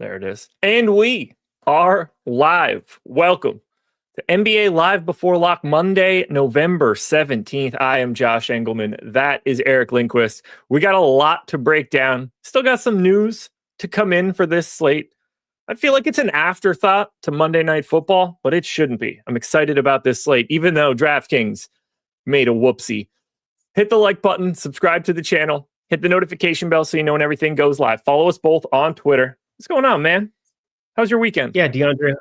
There it is. And we are live. Welcome to NBA Live Before Lock Monday, November 17th. I am Josh Engleman. That is Eric Lindquists. We got a lot to break down. Still got some news to come in for this slate. I feel like it's an afterthought to Monday Night Football, but it shouldn't be. I'm excited about this slate, even though DraftKings made a whoopsie. Hit the like button, subscribe to the channel, hit the notification bell so you know when everything goes live. Follow us both on Twitter. What's going on, man? How's your weekend? Yeah, DeAndre.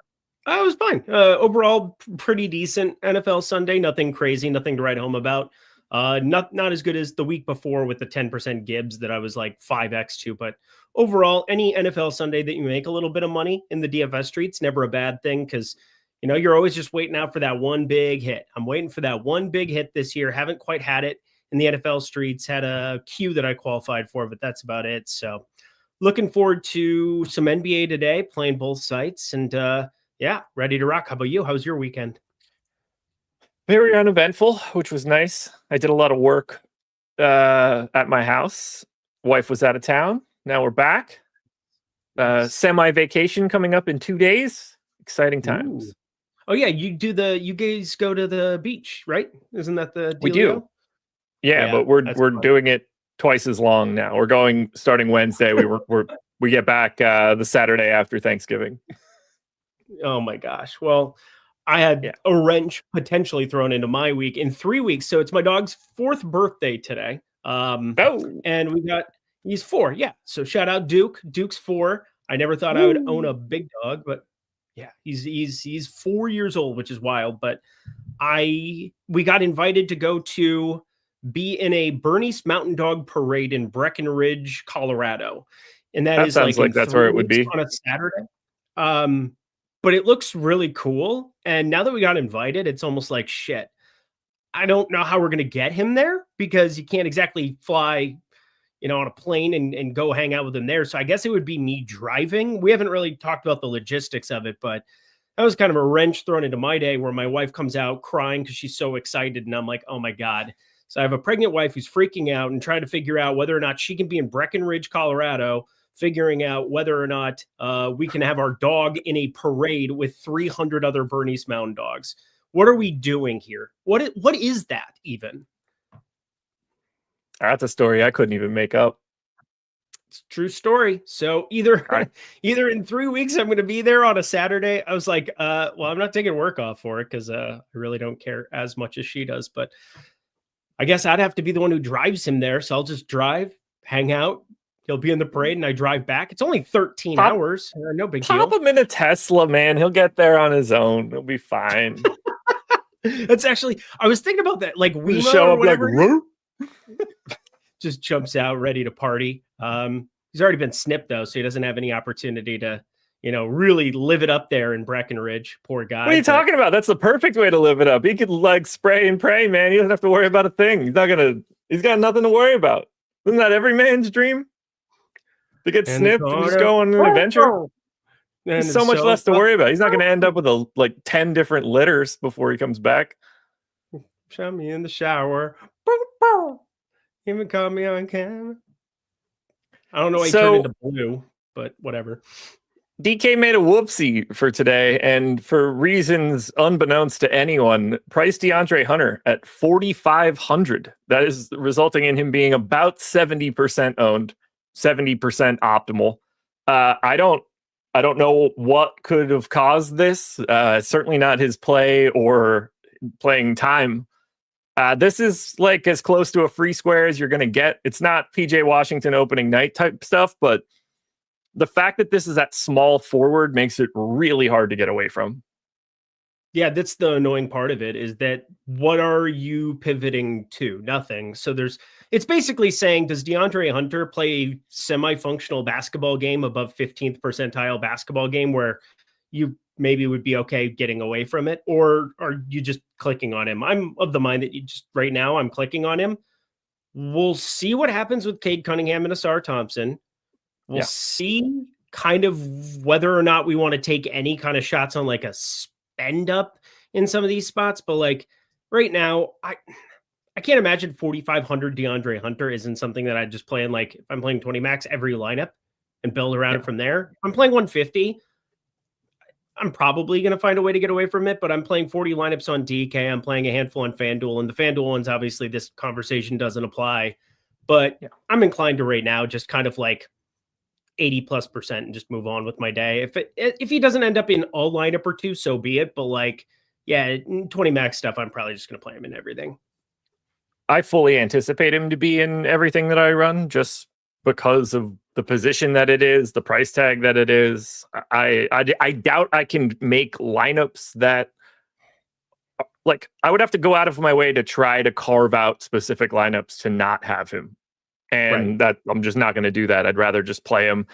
It was fine. Overall, pretty decent NFL Sunday. Nothing crazy, nothing to write home about. Not as good as the week before with the 10% Gibbs that I was like 5x to. But overall, any NFL Sunday that you make a little bit of money in the DFS streets, never a bad thing because, you know, you're always just waiting out for that one big hit. I'm waiting for that one big hit this year. Haven't quite had it in the NFL streets. Had a Q that I qualified for, but that's about it. So looking forward to some NBA today, playing both sites, and yeah, ready to rock. How about you? How's your weekend? Very uneventful, which was nice. I did a lot of work at my house. Wife was out of town. Now we're back. Semi-vacation coming up in 2 days. Exciting times. Ooh. Oh yeah, you guys go to the beach, right? Isn't that the deal? We do. Yeah, but we're doing it twice as long now. We're going starting Wednesday. We get back the Saturday after Thanksgiving. Oh my gosh. Well, I had a wrench potentially thrown into my week in 3 weeks. So it's my dog's 4th birthday today. And he's 4. Yeah. So shout out Duke. Duke's 4. I never thought I would own a big dog, but yeah, he's 4 years old, which is wild. But we got invited to go to be in a Bernice Mountain Dog Parade in Breckenridge, Colorado. And that sounds like that's where it would be on a Saturday. But it looks really cool. And now that we got invited, it's almost like shit. I don't know how we're going to get him there because you can't exactly fly, on a plane and go hang out with him there. So I guess it would be me driving. We haven't really talked about the logistics of it, but that was kind of a wrench thrown into my day where my wife comes out crying because she's so excited. And I'm like, oh my God. So I have a pregnant wife who's freaking out and trying to figure out whether or not she can be in Breckenridge, Colorado, figuring out whether or not we can have our dog in a parade with 300 other Bernice Mountain Dogs. What are we doing here? What is that even? That's a story I couldn't even make up. It's a true story. So either in 3 weeks I'm going to be there on a Saturday. I was like, well, I'm not taking work off for it because I really don't care as much as she does. But I guess I'd have to be the one who drives him there. So I'll just drive, hang out. He'll be in the parade and I drive back. It's only 13 hours. No big deal. Pop him in a Tesla, man. He'll get there on his own. He'll be fine. That's actually, I was thinking about that. Like we show up like, just jumps out ready to party. He's already been snipped though. So he doesn't have any opportunity to, really live it up there in Breckenridge. Poor guy. What are you talking about? That's the perfect way to live it up. He could like spray and pray, man. He doesn't have to worry about a thing. He's got nothing to worry about. Isn't that every man's dream? To get snipped and just go on an adventure? There's so much less to worry about. He's not going to end up with 10 different litters before he comes back. Show me in the shower. Even caught me on camera. I don't know why he turned into blue, but whatever. DK made a whoopsie for today, and for reasons unbeknownst to anyone, priced DeAndre Hunter at 4,500. That is resulting in him being about 70% owned, 70% optimal. I don't know what could have caused this. Certainly not his play or playing time. This is like as close to a free square as you're going to get. It's not PJ Washington opening night type stuff, but the fact that this is at small forward makes it really hard to get away from. Yeah, that's the annoying part of it is that what are you pivoting to? Nothing. So it's basically saying, does DeAndre Hunter play a semi-functional basketball game above 15th percentile basketball game where you maybe would be okay getting away from it? Or are you just clicking on him? I'm of the mind that right now I'm clicking on him. We'll see what happens with Cade Cunningham and Asar Thompson. We'll see kind of whether or not we want to take any kind of shots on like a spend up in some of these spots. But like right now, I can't imagine 4,500 DeAndre Hunter isn't something that I just play in. Like if I'm playing 20 max every lineup, and build around it from there. I'm playing 150. I'm probably going to find a way to get away from it, but I'm playing 40 lineups on DK. I'm playing a handful on FanDuel, and the FanDuel ones, obviously, this conversation doesn't apply. But I'm inclined to right now just kind of like 80+% and just move on with my day. If he doesn't end up in a lineup or two, so be it. But like, 20 max stuff, I'm probably just going to play him in everything. I fully anticipate him to be in everything that I run just because of the position that it is, the price tag that it is. I doubt I can make lineups that, like, I would have to go out of my way to try to carve out specific lineups to not have him. And that I'm just not going to do that. I'd rather just play him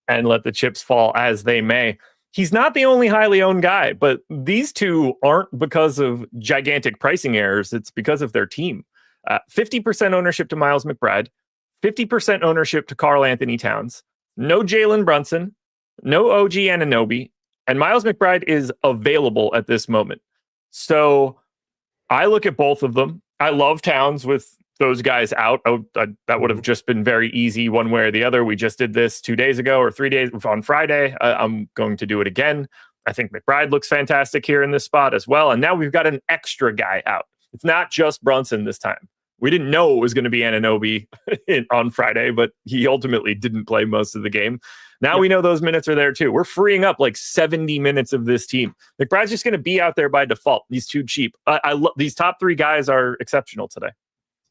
and let the chips fall as they may. He's not the only highly owned guy, but these two aren't because of gigantic pricing errors. It's because of their team. 50% ownership to Miles McBride, 50% ownership to Karl Anthony Towns, no Jalen Brunson, no OG Anunoby, and Miles McBride is available at this moment. So I look at both of them. I love Towns with those guys out. That would have just been very easy one way or the other. We just did this 2 days ago or 3 days on Friday. I'm going to do it again. I think McBride looks fantastic here in this spot as well. And now we've got an extra guy out. It's not just Brunson this time. We didn't know it was going to be Anunoby on Friday, but he ultimately didn't play most of the game. Now we know those minutes are there too. We're freeing up like 70 minutes of this team. McBride's just going to be out there by default. He's too cheap. These top three guys are exceptional today.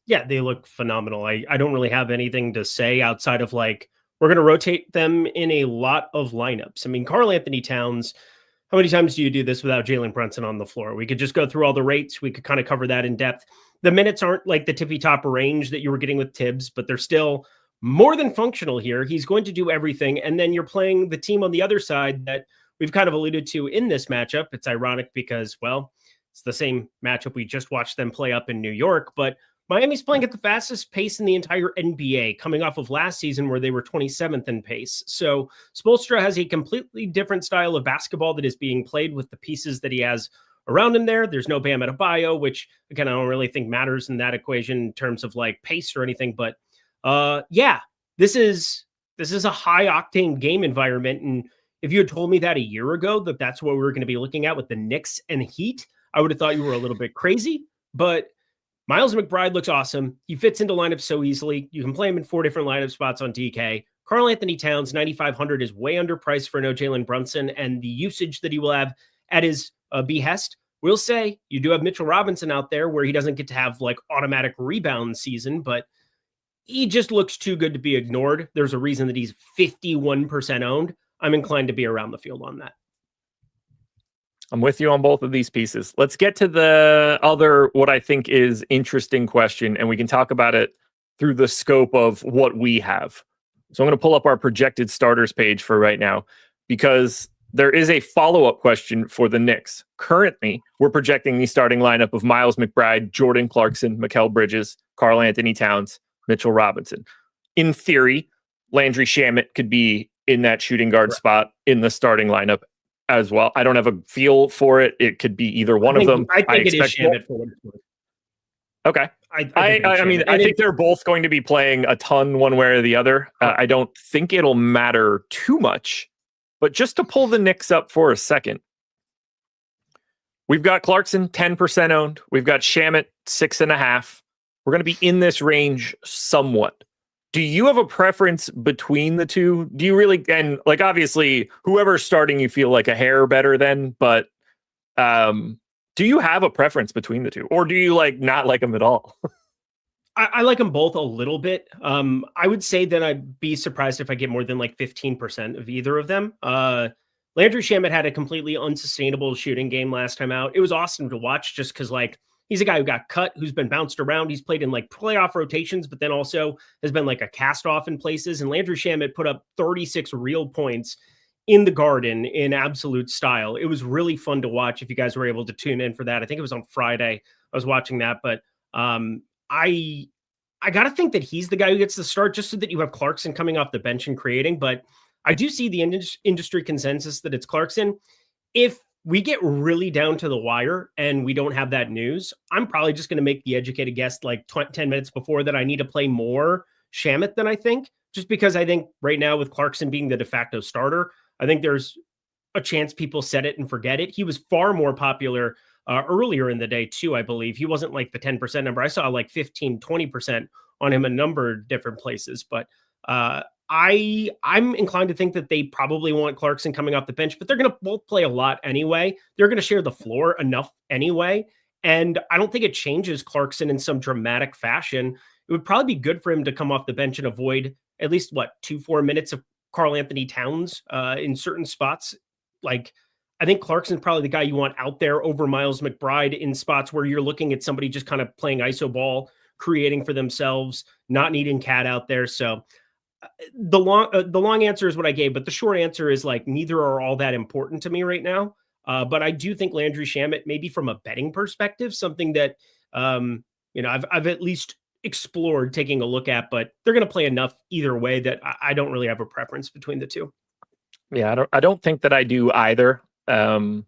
Yeah, they look phenomenal. I don't really have anything to say outside of like, we're going to rotate them in a lot of lineups. I mean, Karl Anthony Towns, how many times do you do this without Jalen Brunson on the floor? We could just go through all the rates. We could kind of cover that in depth. The minutes aren't like the tippy top range that you were getting with Tibbs, but they're still more than functional here. He's going to do everything. And then you're playing the team on the other side that we've kind of alluded to in this matchup. It's ironic because, well, it's the same matchup we just watched them play up in New York, but Miami's playing at the fastest pace in the entire NBA, coming off of last season where they were 27th in pace. So Spoelstra has a completely different style of basketball that is being played with the pieces that he has around him there. There's no Bam Adebayo, which, again, I don't really think matters in that equation in terms of like pace or anything. But this is a high octane game environment. And if you had told me that a year ago, that that's what we were going to be looking at with the Knicks and Heat, I would have thought you were a little bit crazy. But Miles McBride looks awesome. He fits into lineups so easily. You can play him in 4 different lineup spots on DK. Karl Anthony Towns, 9,500 is way underpriced for no Jalen Brunson, and the usage that he will have at his behest. We'll say you do have Mitchell Robinson out there where he doesn't get to have like automatic rebound season, but he just looks too good to be ignored. There's a reason that he's 51% owned. I'm inclined to be around the field on that. I'm with you on both of these pieces. Let's get to the other, what I think is interesting question, and we can talk about it through the scope of what we have. So I'm going to pull up our projected starters page for right now, because there is a follow-up question for the Knicks. Currently, we're projecting the starting lineup of Miles McBride, Jordan Clarkson, Mikal Bridges, Karl Anthony Towns, Mitchell Robinson. In theory, Landry Shamet could be in that shooting guard spot in the starting lineup as well. I don't have a feel for it. It could be either one of them. I think it is Shamet for what it's worth. Okay. I think they're both going to be playing a ton one way or the other. I don't think it'll matter too much, but just to pull the Knicks up for a second, we've got Clarkson 10% owned. We've got Shamet 6.5. We're going to be in this range somewhat. Do you have a preference between the two? Do you really, and like obviously whoever's starting you feel like a hair better than, but do you have a preference between the two, or do you like not like them at all? I like them both a little bit. I would say that I'd be surprised if I get more than like 15% of either of them. Landry Shamet had a completely unsustainable shooting game last time out. It was awesome to watch just because like he's a guy who got cut, who's been bounced around. He's played in like playoff rotations, but then also has been like a cast off in places. And Landry Shamet put up 36 real points in the Garden in absolute style. It was really fun to watch if you guys were able to tune in for that. I think it was on Friday. I was watching that, but I got to think that he's the guy who gets the start just so that you have Clarkson coming off the bench and creating. But I do see the industry consensus that it's Clarkson. If we get really down to the wire and we don't have that news, I'm probably just going to make the educated guess like 10 minutes before that I need to play more Shamet than I think, just because I think right now with Clarkson being the de facto starter, I think there's a chance people set it and forget it. He was far more popular earlier in the day too, I believe. He wasn't like the 10% number. I saw like 15, 20% on him a number of different places. But I'm inclined to think that they probably want Clarkson coming off the bench, but they're going to both play a lot anyway. They're going to share the floor enough anyway. And I don't think it changes Clarkson in some dramatic fashion. It would probably be good for him to come off the bench and avoid at least 2-4 minutes of Karl Anthony Towns in certain spots. Like, I think Clarkson's probably the guy you want out there over Miles McBride in spots where you're looking at somebody just kind of playing iso ball, creating for themselves, not needing Cat out there. So the long answer is what I gave, but the short answer is like neither are all that important to me right now. But I do think Landry Shamet, maybe from a betting perspective, something that I've at least explored taking a look at, but they're going to play enough either way that I don't really have a preference between the two. Yeah, I don't think that I do either. I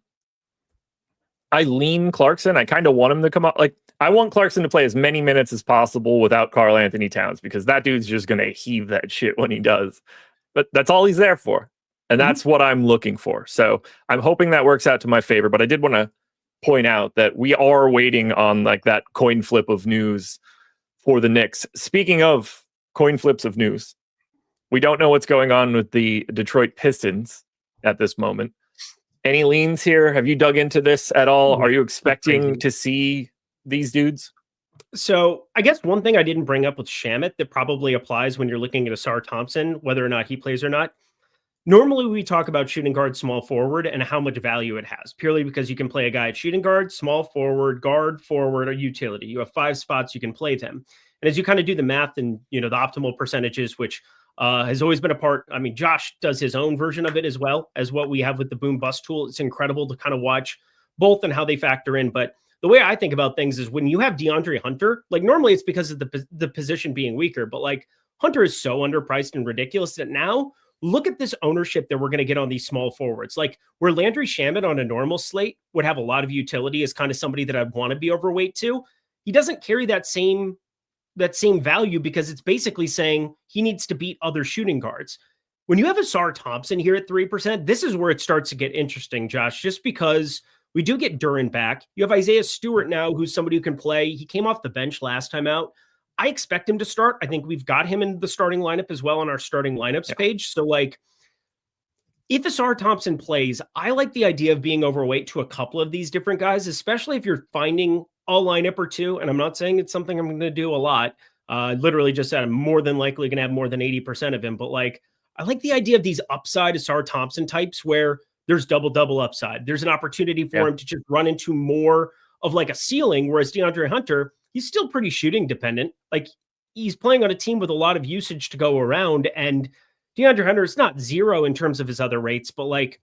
lean Clarkson. I kind of want him to come up. Like, I want Clarkson to play as many minutes as possible without Karl Anthony Towns, because that dude's just going to heave that shit when he does. But that's all he's there for. And that's what I'm looking for. So I'm hoping that works out to my favor. But I did want to point out that we are waiting on like that coin flip of news for the Knicks. Speaking of coin flips of news, we don't know what's going on with the Detroit Pistons at this moment. Any leans here? Have you dug into this at all? Are you expecting to see these dudes? So I guess one thing I didn't bring up with Shamet that probably applies when you're looking at Asar Thompson, whether or not he plays or not. Normally we talk about shooting guard, small forward, and how much value it has, purely because you can play a guy at shooting guard, small forward, guard, forward, or utility. You have 5 spots you can play them. And as you kind of do the math and, the optimal percentages, which has always been a part. I mean, Josh does his own version of it as well as what we have with the boom bust tool. It's incredible to kind of watch both and how they factor in. But the way I think about things is when you have DeAndre Hunter, like normally it's because of the position being weaker, but like Hunter is so underpriced and ridiculous that now look at this ownership that we're going to get on these small forwards. Like where Landry Shamet on a normal slate would have a lot of utility as kind of somebody that I'd want to be overweight to. He doesn't carry that same value because it's basically saying he needs to beat other shooting guards. When you have Asar Thompson here at 3%, this is where it starts to get interesting, Josh, just because we do get Duren back. You have Isaiah Stewart now, who's somebody who can play. He came off the bench last time out. I expect him to start. I think we've got him in the starting lineup as well on our starting lineups page. So like, if Asar Thompson plays, I like the idea of being overweight to a couple of these different guys, especially if you're finding a lineup or two. And I'm not saying it's something I'm going to do a lot. Literally just said I'm more than likely going to have more than 80% of him. But like, I like the idea of these upside Asar Thompson types where there's double upside. There's an opportunity for him to just run into more of like a ceiling. Whereas DeAndre Hunter, he's still pretty shooting dependent. Like he's playing on a team with a lot of usage to go around. And DeAndre Hunter is not zero in terms of his other rates, but like,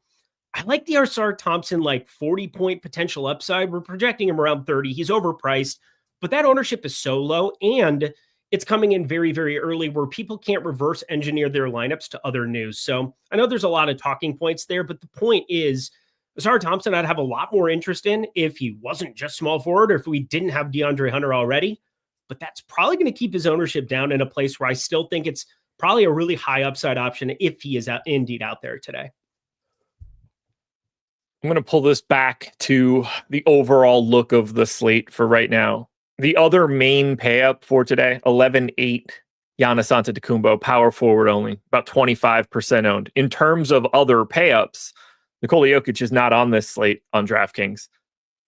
I like the Asar Thompson, like 40-point potential upside. We're projecting him around 30. He's overpriced, but that ownership is so low. And it's coming in very, very early where people can't reverse engineer their lineups to other news. So I know there's a lot of talking points there, but the point is Asar Thompson, I'd have a lot more interest in if he wasn't just small forward or if we didn't have DeAndre Hunter already, but that's probably going to keep his ownership down in a place where I still think it's probably a really high upside option if he is indeed out there today. I'm going to pull this back to the overall look of the slate for right now. The other main pay up for today, 11-8, Giannis Antetokounmpo, power forward only, about 25% owned. In terms of other pay ups, Nikola Jokic is not on this slate on DraftKings.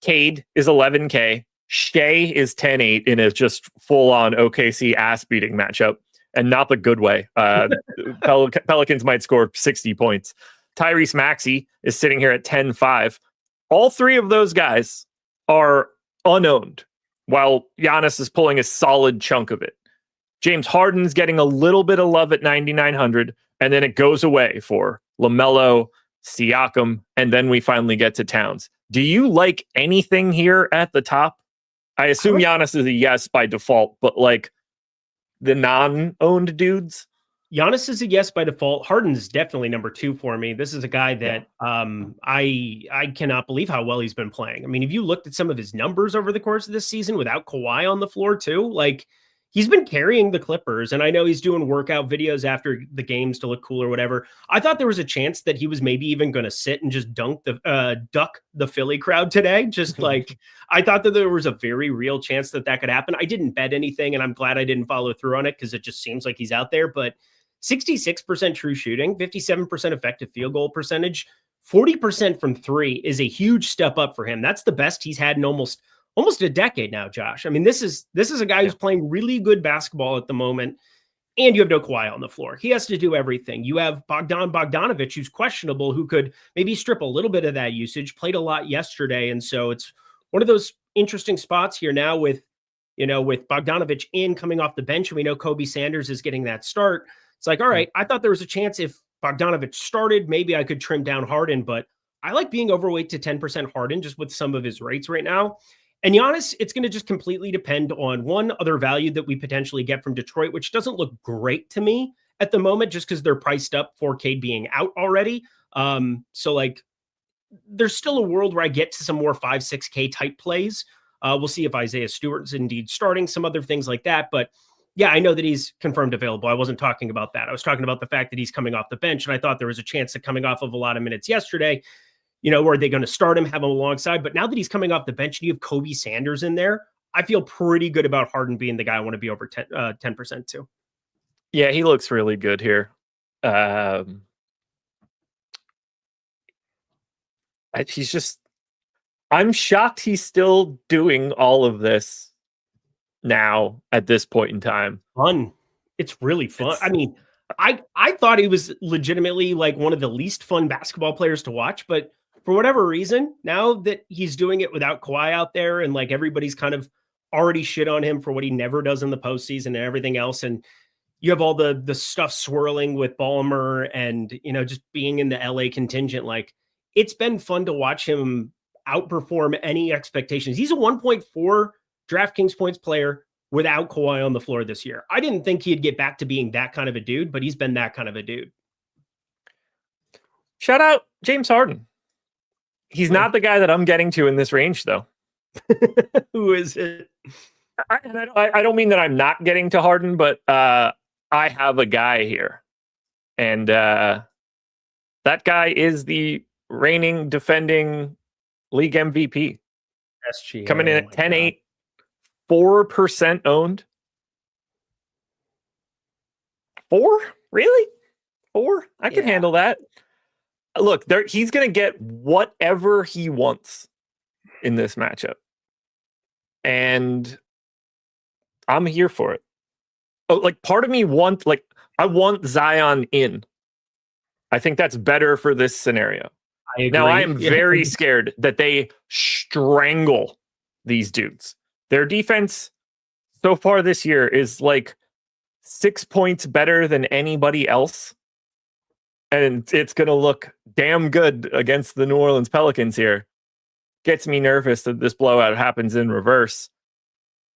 Cade is 11K. Shea is 10-8 in a just full-on OKC ass-beating matchup, and not the good way. Pelicans might score 60 points. Tyrese Maxey is sitting here at 10-5. All three of those guys are unowned, while Giannis is pulling a solid chunk of it. James Harden's getting a little bit of love at 9,900, and then it goes away for LaMelo, Siakam, and then we finally get to Towns. Do you like anything here at the top? I assume Giannis is a yes by default, but like the non-owned dudes? Giannis is a yes by default. Harden's definitely number 2 for me. This is a guy that I cannot believe how well he's been playing. I mean, if you looked at some of his numbers over the course of this season without Kawhi on the floor too, like he's been carrying the Clippers, and I know he's doing workout videos after the games to look cool or whatever. I thought there was a chance that he was maybe even going to sit and just duck the Philly crowd today. Just like, I thought that there was a very real chance that that could happen. I didn't bet anything, and I'm glad I didn't follow through on it because it just seems like he's out there. But 66% true shooting, 57% effective field goal percentage, 40% from three is a huge step up for him. That's the best he's had in almost a decade now, Josh. I mean, this is a guy who's playing really good basketball at the moment, and you have no Kawhi on the floor. He has to do everything. You have Bogdanovic, who's questionable, who could maybe strip a little bit of that usage, played a lot yesterday. And so it's one of those interesting spots here now with Bogdanovic coming off the bench, and we know Kobe Sanders is getting that start. It's like, all right, I thought there was a chance if Bogdanovic started, maybe I could trim down Harden, but I like being overweight to 10% Harden just with some of his rates right now. And Giannis, it's going to just completely depend on one other value that we potentially get from Detroit, which doesn't look great to me at the moment, just because they're priced up for Cade being out already. So like, there's still a world where I get to some more 5-6K type plays. We'll see if Isaiah Stewart is indeed starting, some other things like that. But yeah, I know that he's confirmed available. I wasn't talking about that. I was talking about the fact that he's coming off the bench. And I thought there was a chance that coming off of a lot of minutes yesterday, are they going to start him, have him alongside? But now that he's coming off the bench and you have Kobe Sanders in there, I feel pretty good about Harden being the guy I want to be over 10% too. Yeah, he looks really good here. I'm shocked he's still doing all of this now at this point in time. Fun. It's really fun. I mean, I thought he was legitimately like one of the least fun basketball players to watch, but for whatever reason, now that he's doing it without Kawhi out there and like everybody's kind of already shit on him for what he never does in the postseason and everything else, and you have all the stuff swirling with Ballmer and, just being in the LA contingent, like it's been fun to watch him outperform any expectations. He's a 1.4 DraftKings points player without Kawhi on the floor this year. I didn't think he'd get back to being that kind of a dude, but he's been that kind of a dude. Shout out James Harden. He's not the guy that I'm getting to in this range, though. Who is it? I don't mean that I'm not getting to Harden, but I have a guy here. And that guy is the reigning, defending league MVP. SGA. Coming in at 10-8, 4% owned. 4? Really? 4? I can handle that. Look, he's going to get whatever he wants in this matchup. And I'm here for it. Oh, like part of me I want Zion in. I think that's better for this scenario. I agree. Now I am very scared that they strangle these dudes. Their defense so far this year is like 6 points better than anybody else. And it's going to look damn good against the New Orleans Pelicans here. Gets me nervous that this blowout happens in reverse.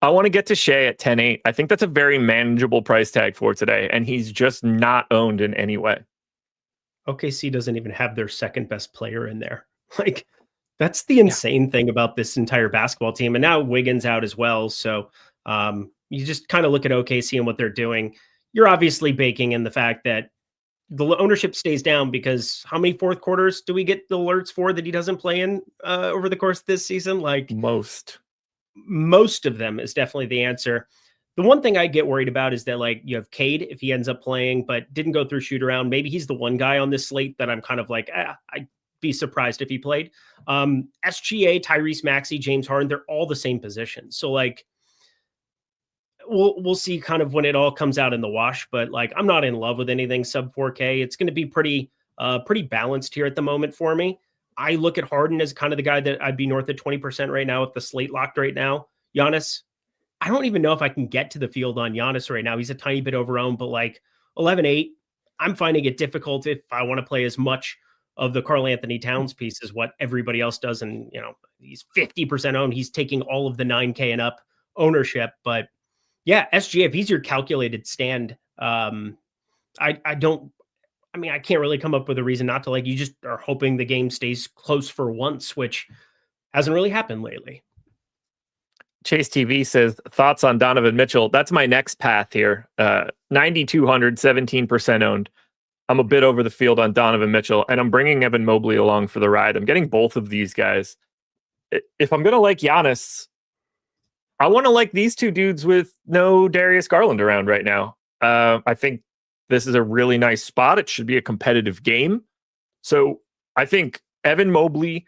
I want to get to Shea at 10-8. I think that's a very manageable price tag for today, and he's just not owned in any way. OKC doesn't even have their second best player in there. Like, that's the insane thing about this entire basketball team. And now Wiggins out as well. So you just kind of look at OKC and what they're doing. You're obviously baking in the fact that the ownership stays down because how many fourth quarters do we get the alerts for that he doesn't play in over the course of this season? Like most of them is definitely the answer. The one thing I get worried about is that like you have Cade, if he ends up playing, but didn't go through shoot around, maybe he's the one guy on this slate that I'm kind of like, I'd be surprised if he played. SGA, Tyrese Maxey, James Harden, they're all the same position. So like, we'll see kind of when it all comes out in the wash, but like, I'm not in love with anything sub 4K. It's going to be pretty balanced here at the moment for me. I look at Harden as kind of the guy that I'd be north of 20% right now with the slate locked right now. Giannis, I don't even know if I can get to the field on Giannis right now. He's a tiny bit overowned, but like 11-8, I'm finding it difficult if I want to play as much of the Karl Anthony Towns piece as what everybody else does. And, he's 50% owned. He's taking all of the 9K and up ownership, but yeah, SGA, if he's your calculated stand, I can't really come up with a reason not to like. You just are hoping the game stays close for once, which hasn't really happened lately. Chase TV says, thoughts on Donovan Mitchell? That's my next path here. 9,200, 17% owned. I'm a bit over the field on Donovan Mitchell, and I'm bringing Evan Mobley along for the ride. I'm getting both of these guys. If I'm going to like Giannis, I want to like these two dudes with no Darius Garland around right now. I think this is a really nice spot. It should be a competitive game. So I think Evan Mobley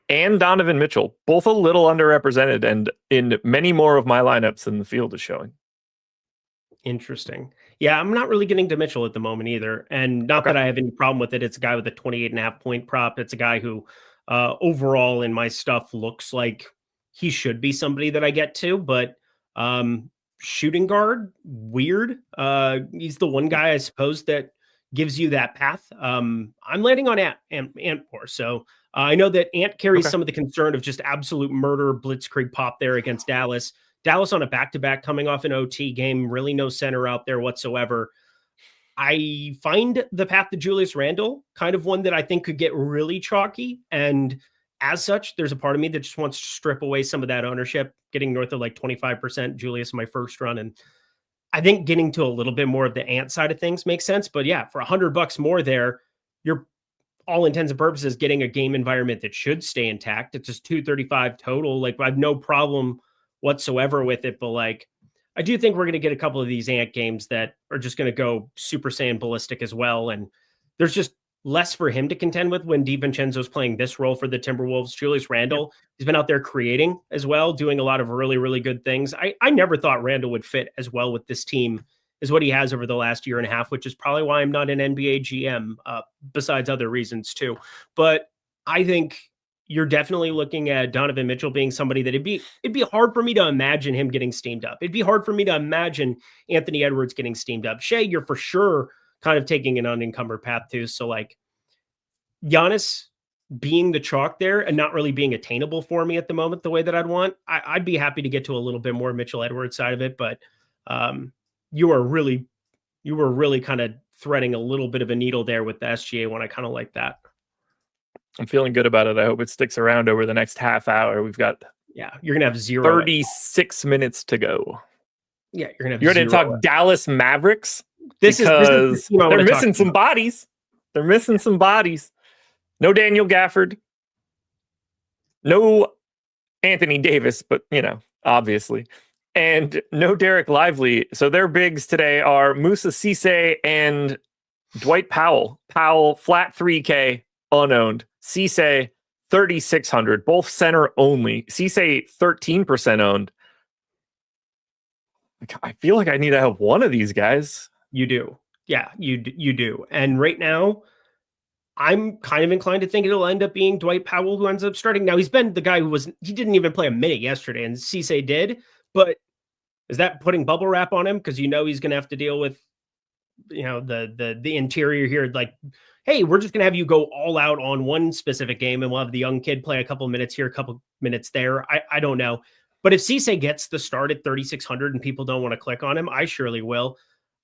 and Donovan Mitchell, both a little underrepresented and in many more of my lineups than the field is showing. Interesting. Yeah, I'm not really getting to Mitchell at the moment either. And not that I have any problem with it. It's a guy with a 28.5 point prop. It's a guy who overall in my stuff looks like he should be somebody that I get to, but shooting guard, weird. He's the one guy, I suppose, that gives you that path. I'm landing on Ant more. So I know that Ant carries some of the concern of just absolute murder blitzkrieg pop there against Dallas. Dallas on a back-to-back coming off an OT game, really no center out there whatsoever. I find the path to Julius Randle kind of one that I think could get really chalky. And as such, there's a part of me that just wants to strip away some of that ownership, getting north of like 25% Julius in my first run. And I think getting to a little bit more of the Ant side of things makes sense. But yeah, for $100 more there, you're all intents and purposes getting a game environment that should stay intact. It's just 235 total. Like I have no problem whatsoever with it. But like, I do think we're going to get a couple of these Ant games that are just going to go Super Saiyan ballistic as well. And there's just less for him to contend with when DiVincenzo's playing this role for the Timberwolves. Julius Randle, he's been out there creating as well, doing a lot of really, really good things. I never thought Randle would fit as well with this team as what he has over the last year and a half, which is probably why I'm not an NBA GM, besides other reasons too. But I think you're definitely looking at Donovan Mitchell being somebody that it'd be hard for me to imagine him getting steamed up. It'd be hard for me to imagine Anthony Edwards getting steamed up. Shea, you're for sure kind of taking an unencumbered path too. So like Giannis being the chalk there and not really being attainable for me at the moment, the way that I'd want, I'd be happy to get to a little bit more Mitchell Edwards side of it. But you were really kind of threading a little bit of a needle there with the SGA one. I kind of like that. I'm feeling good about it. I hope it sticks around over the next half hour. We've got you're gonna have 36 minutes to go. Yeah, you're gonna talk Dallas Mavericks. This is they're missing some bodies. They're missing some bodies. No Daniel Gafford. No Anthony Davis, but obviously. And no Derek Lively. So their bigs today are Musa Cisse and Dwight Powell. Powell, flat 3K, unowned. Cisse, 3,600, both center only. Cisse, 13% owned. I feel like I need to have one of these guys. You do. Yeah, you do. And right now, I'm kind of inclined to think it'll end up being Dwight Powell who ends up starting. Now, he's been the guy he didn't even play a minute yesterday, and Cisse did. But is that putting bubble wrap on him? Because he's going to have to deal with, the interior here. Like, hey, we're just going to have you go all out on one specific game, and we'll have the young kid play a couple minutes here, a couple minutes there. I don't know. But if Cisse gets the start at 3,600 and people don't want to click on him, I surely will.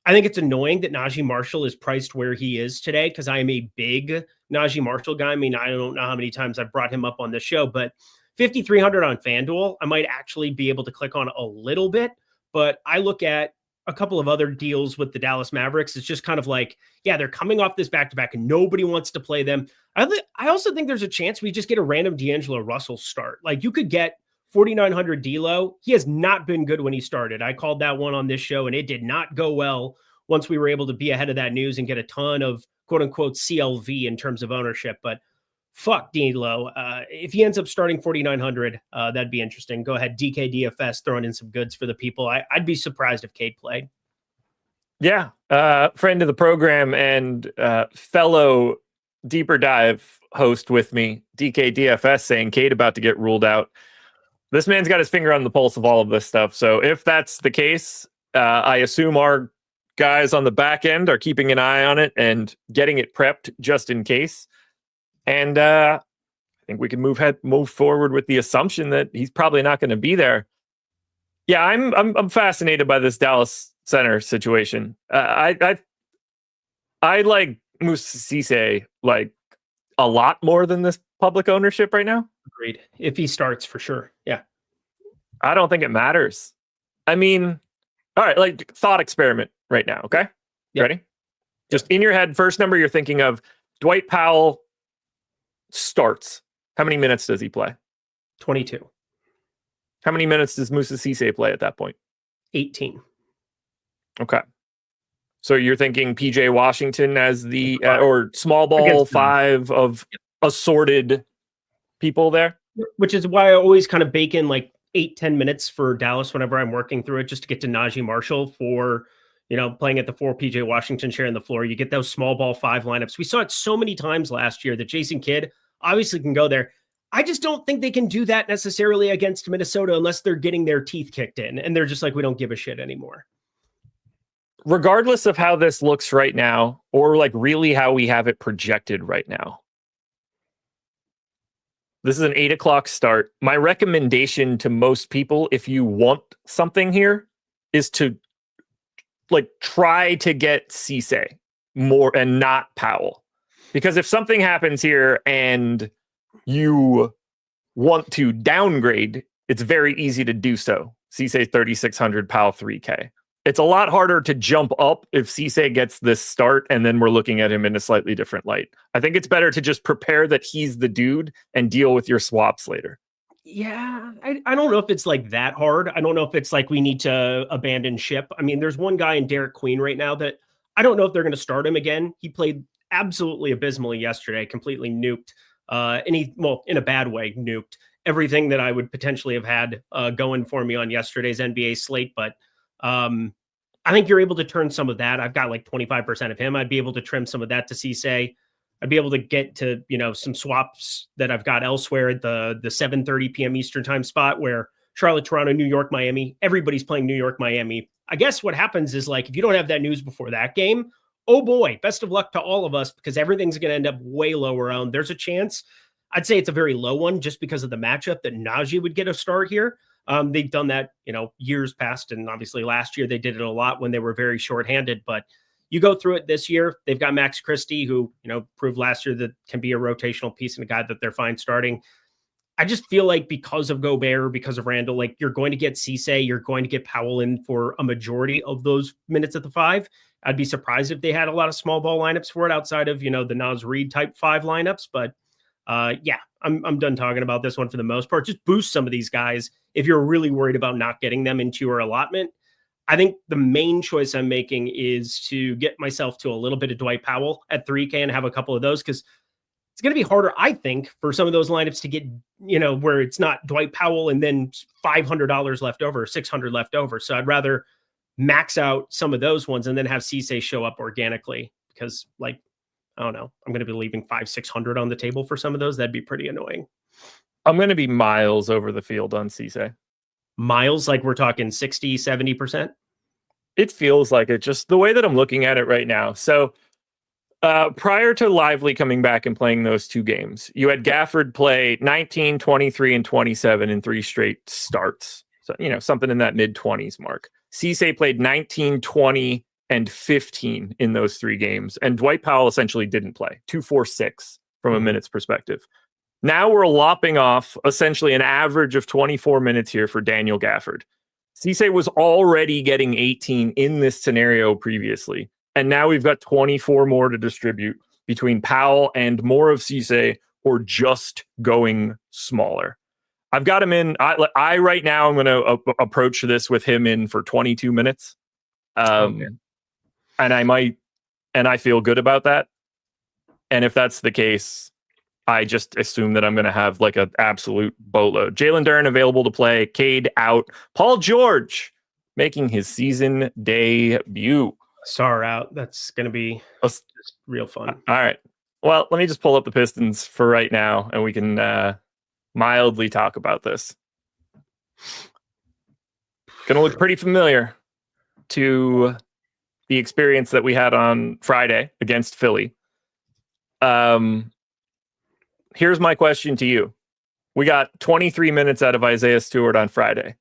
I think it's annoying that Najee Marshall is priced where he is today because I am a big Najee Marshall guy. I mean, I don't know how many times I've brought him up on this show, but 5,300 on FanDuel, I might actually be able to click on a little bit. But I look at a couple of other deals with the Dallas Mavericks. It's just kind of like, yeah, they're coming off this back-to-back and nobody wants to play them. I also think there's a chance we just get a random D'Angelo Russell start. Like you could get 4,900 D'Lo. He has not been good when he started. I called that one on this show, and it did not go well once we were able to be ahead of that news and get a ton of quote-unquote CLV in terms of ownership. But fuck D'Lo. If he ends up starting 4,900, that'd be interesting. Go ahead, DK DFS, throwing in some goods for the people. I'd be surprised if Cade played. Yeah, friend of the program and fellow Deeper Dive host with me, DK DFS, saying Cade about to get ruled out. This man's got his finger on the pulse of all of this stuff. So if that's the case, I assume our guys on the back end are keeping an eye on it and getting it prepped just in case. And I think we can move forward with the assumption that he's probably not going to be there. Yeah, I'm fascinated by this Dallas center situation. I like Musa Cisse like a lot more than this public ownership right now. Agreed. If he starts, for sure. Yeah. I don't think it matters. I mean, all right, like thought experiment right now, okay? Yep. Ready? Just in your head, first number you're thinking of, Dwight Powell starts. How many minutes does he play? 22. How many minutes does Moussa Cisse play at that point? 18. Okay. So you're thinking PJ Washington as the or small ball 5 of assorted people there? Which is why I always kind of bake in like 8-10 minutes for Dallas whenever I'm working through it, just to get to Najee Marshall for, playing at the 4 PJ Washington sharing the floor. You get those small ball 5 lineups. We saw it so many times last year that Jason Kidd obviously can go there. I just don't think they can do that necessarily against Minnesota unless they're getting their teeth kicked in and they're just like, we don't give a shit anymore. Regardless of how this looks right now, or like really how we have it projected right now, this is an 8 o'clock start. My recommendation to most people, if you want something here, is to like try to get Cisse more and not Powell. Because if something happens here and you want to downgrade, it's very easy to do so. Cisse 3,600, Powell 3K. It's a lot harder to jump up if Cisse gets this start and then we're looking at him in a slightly different light. I think it's better to just prepare that he's the dude and deal with your swaps later. Yeah, I don't know if it's like that hard. I don't know if it's like we need to abandon ship. I mean, there's one guy in Derek Queen right now that I don't know if they're going to start him again. He played absolutely abysmally yesterday, completely nuked. And he, well, in a bad way, nuked everything that I would potentially have had going for me on yesterday's NBA slate. But I think you're able to turn some of that. I've got like 25% of him. I'd be able to trim some of that to Cisse. I'd be able to get to, some swaps that I've got elsewhere at the 7:30 p.m. Eastern time spot where Charlotte, Toronto, New York, Miami, everybody's playing New York, Miami. I guess what happens is like, if you don't have that news before that game, oh boy, best of luck to all of us because everything's going to end up way lower on. There's a chance. I'd say it's a very low one just because of the matchup that Najee would get a start here. They've done that, years past. And obviously last year they did it a lot when they were very shorthanded, but you go through it this year, they've got Max Christie, who, proved last year that can be a rotational piece and a guy that they're fine starting. I just feel like because of Gobert, because of Randall, like you're going to get Cisse, you're going to get Powell in for a majority of those minutes at the 5. I'd be surprised if they had a lot of small ball lineups for it outside of, the Naz Reid type 5 lineups. But yeah, I'm done talking about this one for the most part. Just boost some of these guys if you're really worried about not getting them into your allotment. I think the main choice I'm making is to get myself to a little bit of Dwight Powell at 3K and have a couple of those because it's going to be harder, I think, for some of those lineups to get, where it's not Dwight Powell and then $500 left over, $600 left over. So I'd rather max out some of those ones and then have Cisse show up organically because, like, I don't know, I'm going to be leaving $500-600 on the table for some of those. That'd be pretty annoying. I'm going to be miles over the field on Cisse. Miles, like we're talking 60, 70%? It feels like it, just the way that I'm looking at it right now. So prior to Lively coming back and playing those 2 games, you had Gafford play 19, 23, and 27 in 3 straight starts. So, something in that mid-20s mark. Cisse played 19, 20, and 15 in those 3 games. And Dwight Powell essentially didn't play. 2, 4, 6 from a minutes perspective. Now we're lopping off essentially an average of 24 minutes here for Daniel Gafford. Cisse was already getting 18 in this scenario previously, and now we've got 24 more to distribute between Powell and more of Cisse or just going smaller. I've got him in. I right now I'm going to approach this with him in for 22 minutes. And I feel good about that. And if that's the case, I just assume that I'm going to have like an absolute boatload. Jalen Duren available to play. Cade out. Paul George making his season debut. Sar out. That's going to be just real fun. All right. Well, let me just pull up the Pistons for right now, and we can mildly talk about this. Going to look pretty familiar to the experience that we had on Friday against Philly. Here's my question to you. We got 23 minutes out of Isaiah Stewart on Friday.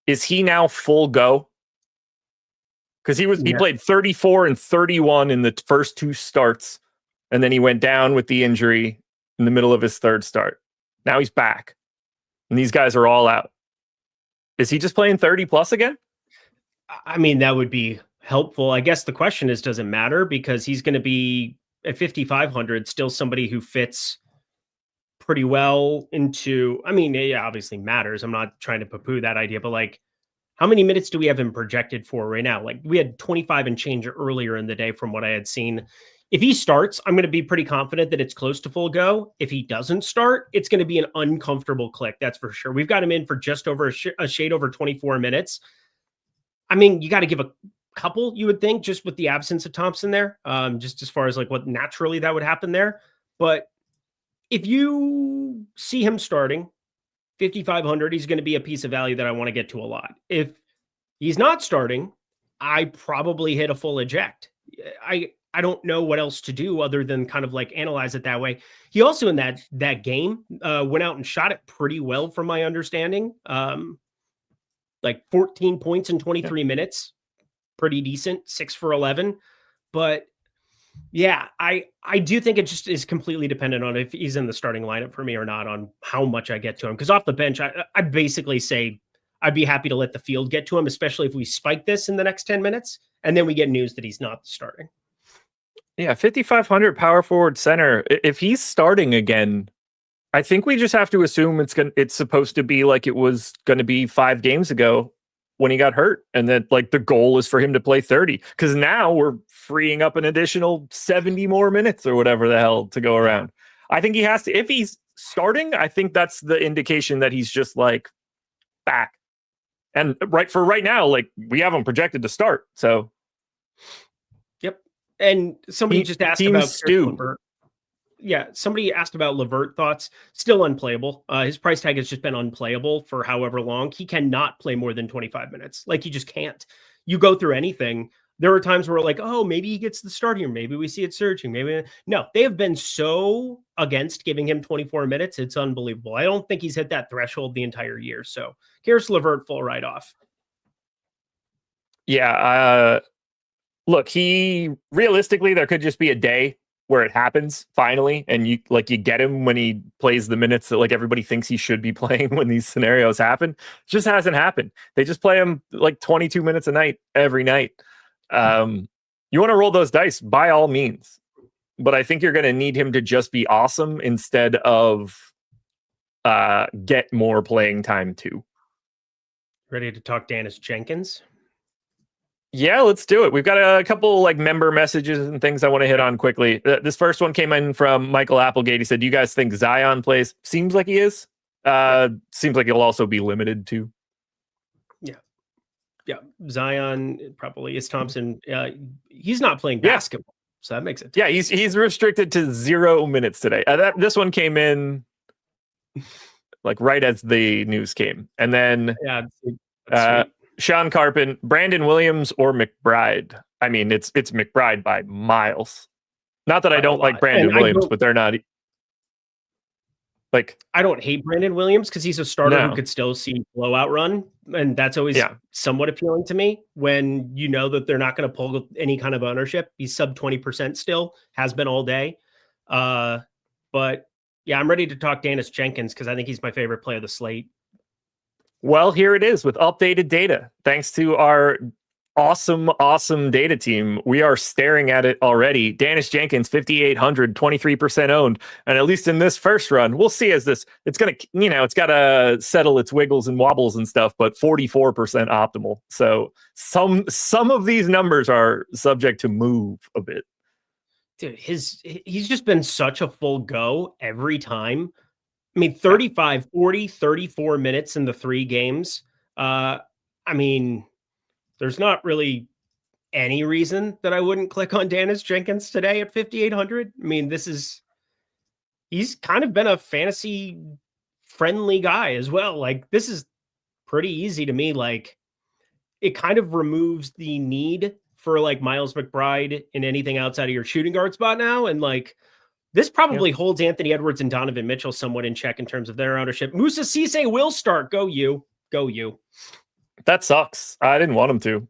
Is he now full go? Because he played 34 and 31 in the first 2 starts, and then he went down with the injury in the middle of his 3rd start. Now he's back, and these guys are all out. Is he just playing 30 plus again? I mean, that would be helpful. I guess the question is, does it matter? Because he's going to be at 5,500, still somebody who fits pretty well into, I mean, it obviously matters. I'm not trying to poo-poo that idea, but like, how many minutes do we have him projected for right now? Like, we had 25 and change earlier in the day from what I had seen. If he starts, I'm going to be pretty confident that it's close to full go. If he doesn't start, it's going to be an uncomfortable click. That's for sure. We've got him in for just over a shade over 24 minutes. I mean, you got to give a couple, you would think, just with the absence of Thompson there, just as far as like what naturally that would happen there. But if you see him starting 5,500, he's going to be a piece of value that I want to get to a lot. If he's not starting, I probably hit a full eject. I don't know what else to do other than kind of like analyze it that way. He also in that game went out and shot it pretty well from my understanding. Like 14 points in 23 minutes, pretty decent, 6 for 11. But yeah, I do think it just is completely dependent on if he's in the starting lineup for me or not, on how much I get to him. Because off the bench, I basically say I'd be happy to let the field get to him, especially if we spike this in the next 10 minutes and then we get news that he's not starting. Yeah, 5,500 power forward center. If he's starting again, I think we just have to assume it's supposed to be like it was going to be 5 games ago when he got hurt, and that like the goal is for him to play 30, because now we're freeing up an additional 70 more minutes or whatever the hell to go around. I think he has to, if he's starting, I think that's the indication that he's just like back. And right now, like we have him projected to start. So yep. And somebody just asked about Stu. Yeah, somebody asked about LeVert thoughts. Still unplayable. His price tag has just been unplayable for however long. He cannot play more than 25 minutes. Like, he just can't. You go through anything. There are times where we're like, oh, maybe he gets the start here. Maybe we see it surging. Maybe. No, they have been so against giving him 24 minutes. It's unbelievable. I don't think he's hit that threshold the entire year. So here's LeVert full right off. Yeah. Look, realistically, there could just be a day where it happens finally, and you get him when he plays the minutes that like everybody thinks he should be playing when these scenarios happen. It just hasn't happened. They just play him like 22 minutes a night every night. You want to roll those dice by all means, but I think you're going to need him to just be awesome instead of get more playing time too. Ready to talk Dannis Jenkins? Yeah, let's do it. We've got a couple like member messages and things I want to hit on quickly. This first one came in from Michael Applegate. He said, do you guys think Zion plays? Seems like he is. Seems like he'll also be limited too. Yeah. Zion probably is. Thompson. He's not playing basketball, so that makes it tough. Yeah, he's restricted to 0 minutes today. This one came in like right as the news came. And then Sean Carpin, Brandon Williams, or McBride. I mean, it's McBride by miles. Not that I don't like Brandon Williams, but they're not. Like, I don't hate Brandon Williams because he's a starter who could still see blowout run, and that's always somewhat appealing to me when you know that they're not going to pull any kind of ownership. He's sub 20% still, has been all day. But yeah, I'm ready to talk Dannis Jenkins because I think he's my favorite play of the slate. Well, here it is with updated data. Thanks to our awesome data team, we are staring at it already. Dannis Jenkins, 5,800, 23% owned. And at least in this first run, we'll see as it's going to, it's got to settle its wiggles and wobbles and stuff, but 44% optimal. So some of these numbers are subject to move a bit. Dude, he's just been such a full go every time. I mean, 35, 40, 34 minutes in the 3 games. I mean, there's not really any reason that I wouldn't click on Dannis Jenkins today at 5,800. I mean, he's kind of been a fantasy friendly guy as well. Like, this is pretty easy to me. Like, it kind of removes the need for like Miles McBride in anything outside of your shooting guard spot now. And like, this probably holds Anthony Edwards and Donovan Mitchell somewhat in check in terms of their ownership. Musa Cisse will start. Go you. That sucks. I didn't want him to.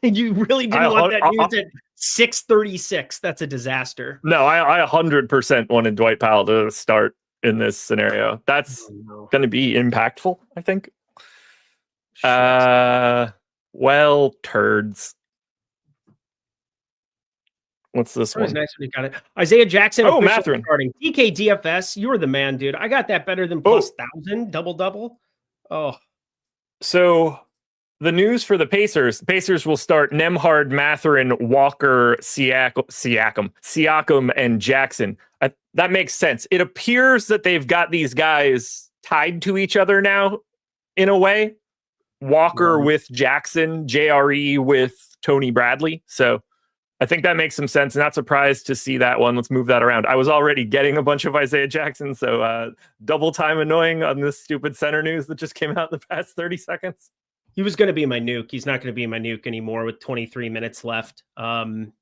You really didn't want that news at 6:36. That's a disaster. No, I 100% wanted Dwight Powell to start in this scenario. That's going to be impactful, I think. Well, turds. What's this It was one? nice when you got it. Isaiah Jackson. Oh, Mathurin. Starting DK DFS. You were the man, dude. I got that better than plus 1,000 double. Oh, so the news for the Pacers will start Nembhard, Mathurin, Walker, Siakam, and Jackson. That makes sense. It appears that they've got these guys tied to each other now, in a way. Walker with Jackson, JRE with Tony Bradley. So I think that makes some sense. Not surprised to see that one. Let's move that around. I was already getting a bunch of Isaiah Jackson, so double time annoying on this stupid center news that just came out in the past 30 seconds. He was going to be my nuke. He's not going to be my nuke anymore with 23 minutes left.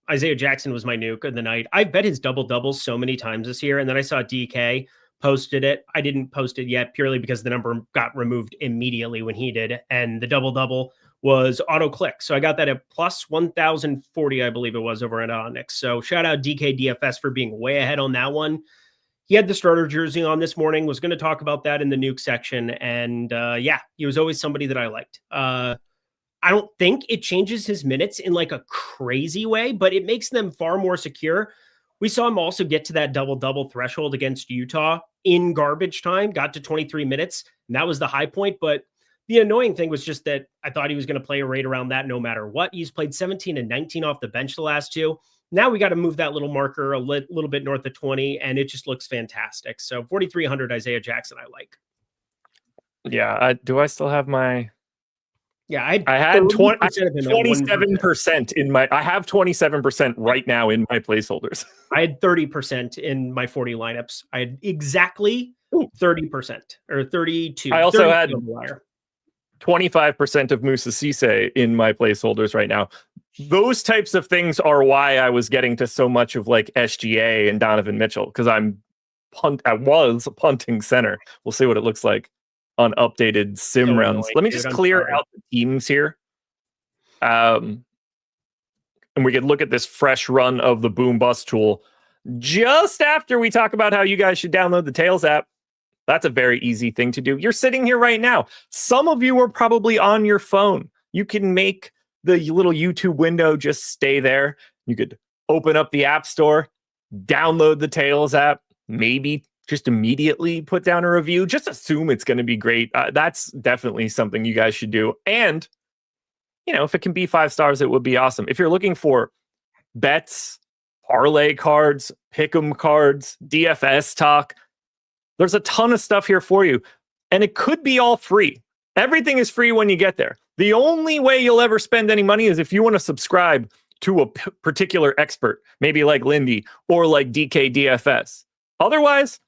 Isaiah Jackson was my nuke of the night. I bet his double-doubles so many times this year, and then I saw DK posted it. I didn't post it yet purely because the number got removed immediately when he did, and the double-double was auto-click. So I got that at plus 1,040, I believe it was, over at Onyx. So shout out DK DFS for being way ahead on that one. He had the starter jersey on this morning, was going to talk about that in the nuke section. And yeah, he was always somebody that I liked. I don't think it changes his minutes in like a crazy way, but it makes them far more secure. We saw him also get to that double-double threshold against Utah in garbage time, got to 23 minutes, and that was the high point. But the annoying thing was just that I thought he was going to play right around that no matter what. He's played 17 and 19 off the bench the last two. Now we got to move that little marker a little bit north of 20, and it just looks fantastic. So 4,300 Isaiah Jackson, I like. Yeah. Do I still have my... Yeah, I had 27% in my... I have 27% right now in my placeholders. I had 30% in my 40 lineups. I had exactly 30% or 32. I also had 25% of Moussa Cisse in my placeholders right now. Those types of things are why I was getting to so much of like SGA and Donovan Mitchell, because I was a punting center. We'll see what it looks like on updated sim runs. Let me just clear out the teams here. And we could look at this fresh run of the Boom Bust tool just after we talk about how you guys should download the Tails app. That's a very easy thing to do. You're sitting here right now. Some of you are probably on your phone. You can make the little YouTube window just stay there. You could open up the App Store, download the Tails app, maybe just immediately put down a review. Just assume it's going to be great. That's definitely something you guys should do. And, you know, if it can be 5 stars, it would be awesome. If you're looking for bets, parlay cards, pick'em cards, DFS talk, there's a ton of stuff here for you. And it could be all free. Everything is free when you get there. The only way you'll ever spend any money is if you want to subscribe to a particular expert, maybe like Lindy or like DK DFS. Otherwise,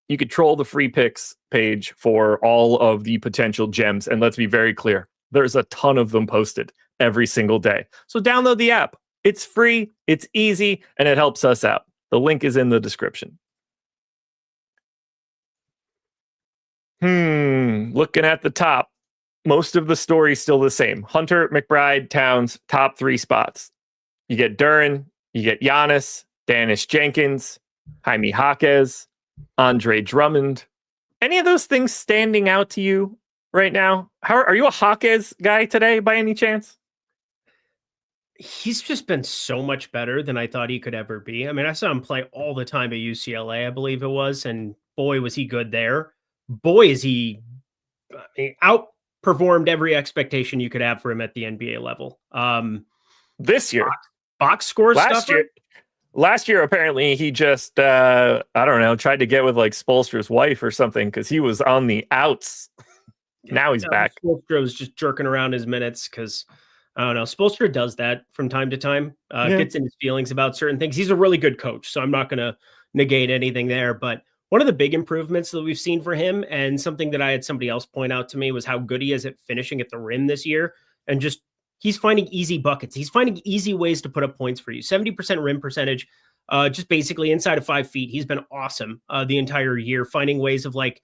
you could troll the free picks page for all of the potential gems. And let's be very clear, there's a ton of them posted every single day. So download the app. It's free, it's easy, and it helps us out. The link is in the description. Looking at the top, most of the story is still the same. Hunter, McBride, Towns, top 3 spots. You get Duren, you get Giannis, Dannis Jenkins, Jaime Jaquez, Andre Drummond. Any of those things standing out to you right now? Are you a Jaquez guy today by any chance? He's just been so much better than I thought he could ever be. I mean, I saw him play all the time at UCLA, I believe it was, and boy, was he good there. Boy, is he outperformed every expectation you could have for him at the NBA level. This year, box score last year, apparently he just, I don't know, tried to get with like Spoelstra's wife or something because he was on the outs. Now he's back. Spoelstra was just jerking around his minutes because, I don't know, Spoelstra does that from time to time, gets in his feelings about certain things. He's a really good coach, so I'm not going to negate anything there, but one of the big improvements that we've seen for him, and something that I had somebody else point out to me, was how good he is at finishing at the rim this year. And just, he's finding easy buckets. He's finding easy ways to put up points for you. 70% rim percentage, just basically inside of 5 feet. He's been awesome the entire year, finding ways of like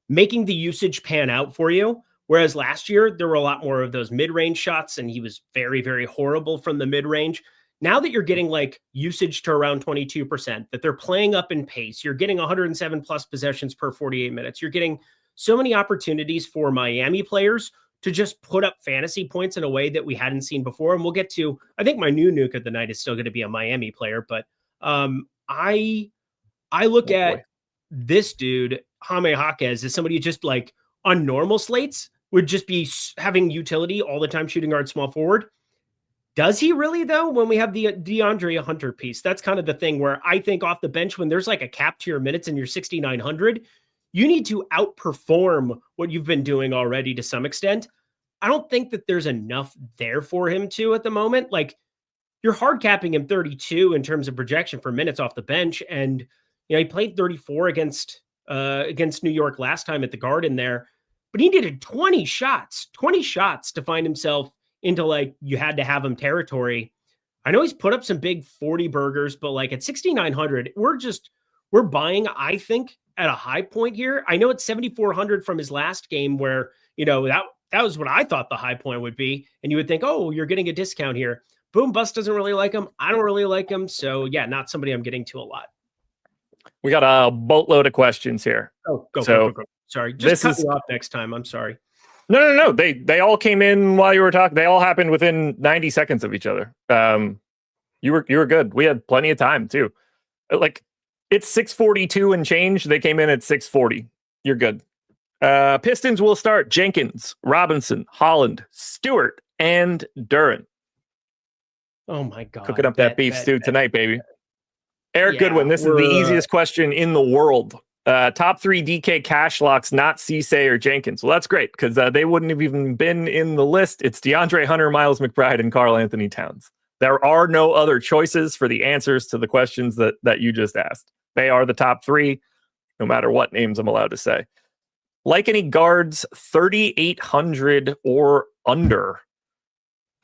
making the usage pan out for you. Whereas last year, there were a lot more of those mid-range shots, and he was very, very horrible from the mid-range. Now that you're getting like usage to around 22%, that they're playing up in pace, you're getting 107 plus possessions per 48 minutes. You're getting so many opportunities for Miami players to just put up fantasy points in a way that we hadn't seen before. And we'll get to, I think my new nuke of the night is still going to be a Miami player, but I look at this dude, Jaime Jaquez, as somebody who just like on normal slates would just be having utility all the time, shooting guard, small forward. Does he really, though, when we have the DeAndre Hunter piece? That's kind of the thing where I think off the bench, when there's like a cap to your minutes and you're 6,900, you need to outperform what you've been doing already to some extent. I don't think that there's enough there for him to at the moment. Like, you're hard capping him 32 in terms of projection for minutes off the bench. And, you know, he played 34 against New York last time at the Garden there, but he needed 20 shots to find himself into like, you had to have him territory. I know he's put up some big 40 burgers, but like at 6,900, we're buying, I think, at a high point here. I know it's 7,400 from his last game where, you know, that was what I thought the high point would be. And you would think, oh, you're getting a discount here. Boom Bust doesn't really like him. I don't really like him. So yeah, not somebody I'm getting to a lot. We got a boatload of questions here. Oh, go. Sorry. Just cut me off next time. I'm sorry. No. They all came in while you were talking. They all happened within 90 seconds of each other. You were good. We had plenty of time too. Like it's 6:42 and change. They came in at 6:40. You're good. Pistons will start Jenkins, Robinson, Holland, Stewart, and Duran. Oh my God. Cooking up that beef stew tonight, baby. Eric Goodwin, this is the easiest question in the world. Top 3 DK cash locks, not Cisse or Jenkins. Well, that's great because they wouldn't have even been in the list. It's DeAndre Hunter, Miles McBride, and Karl Anthony Towns. There are no other choices for the answers to the questions that you just asked. They are the top 3, no matter what names I'm allowed to say. Like any guards, 3,800 or under.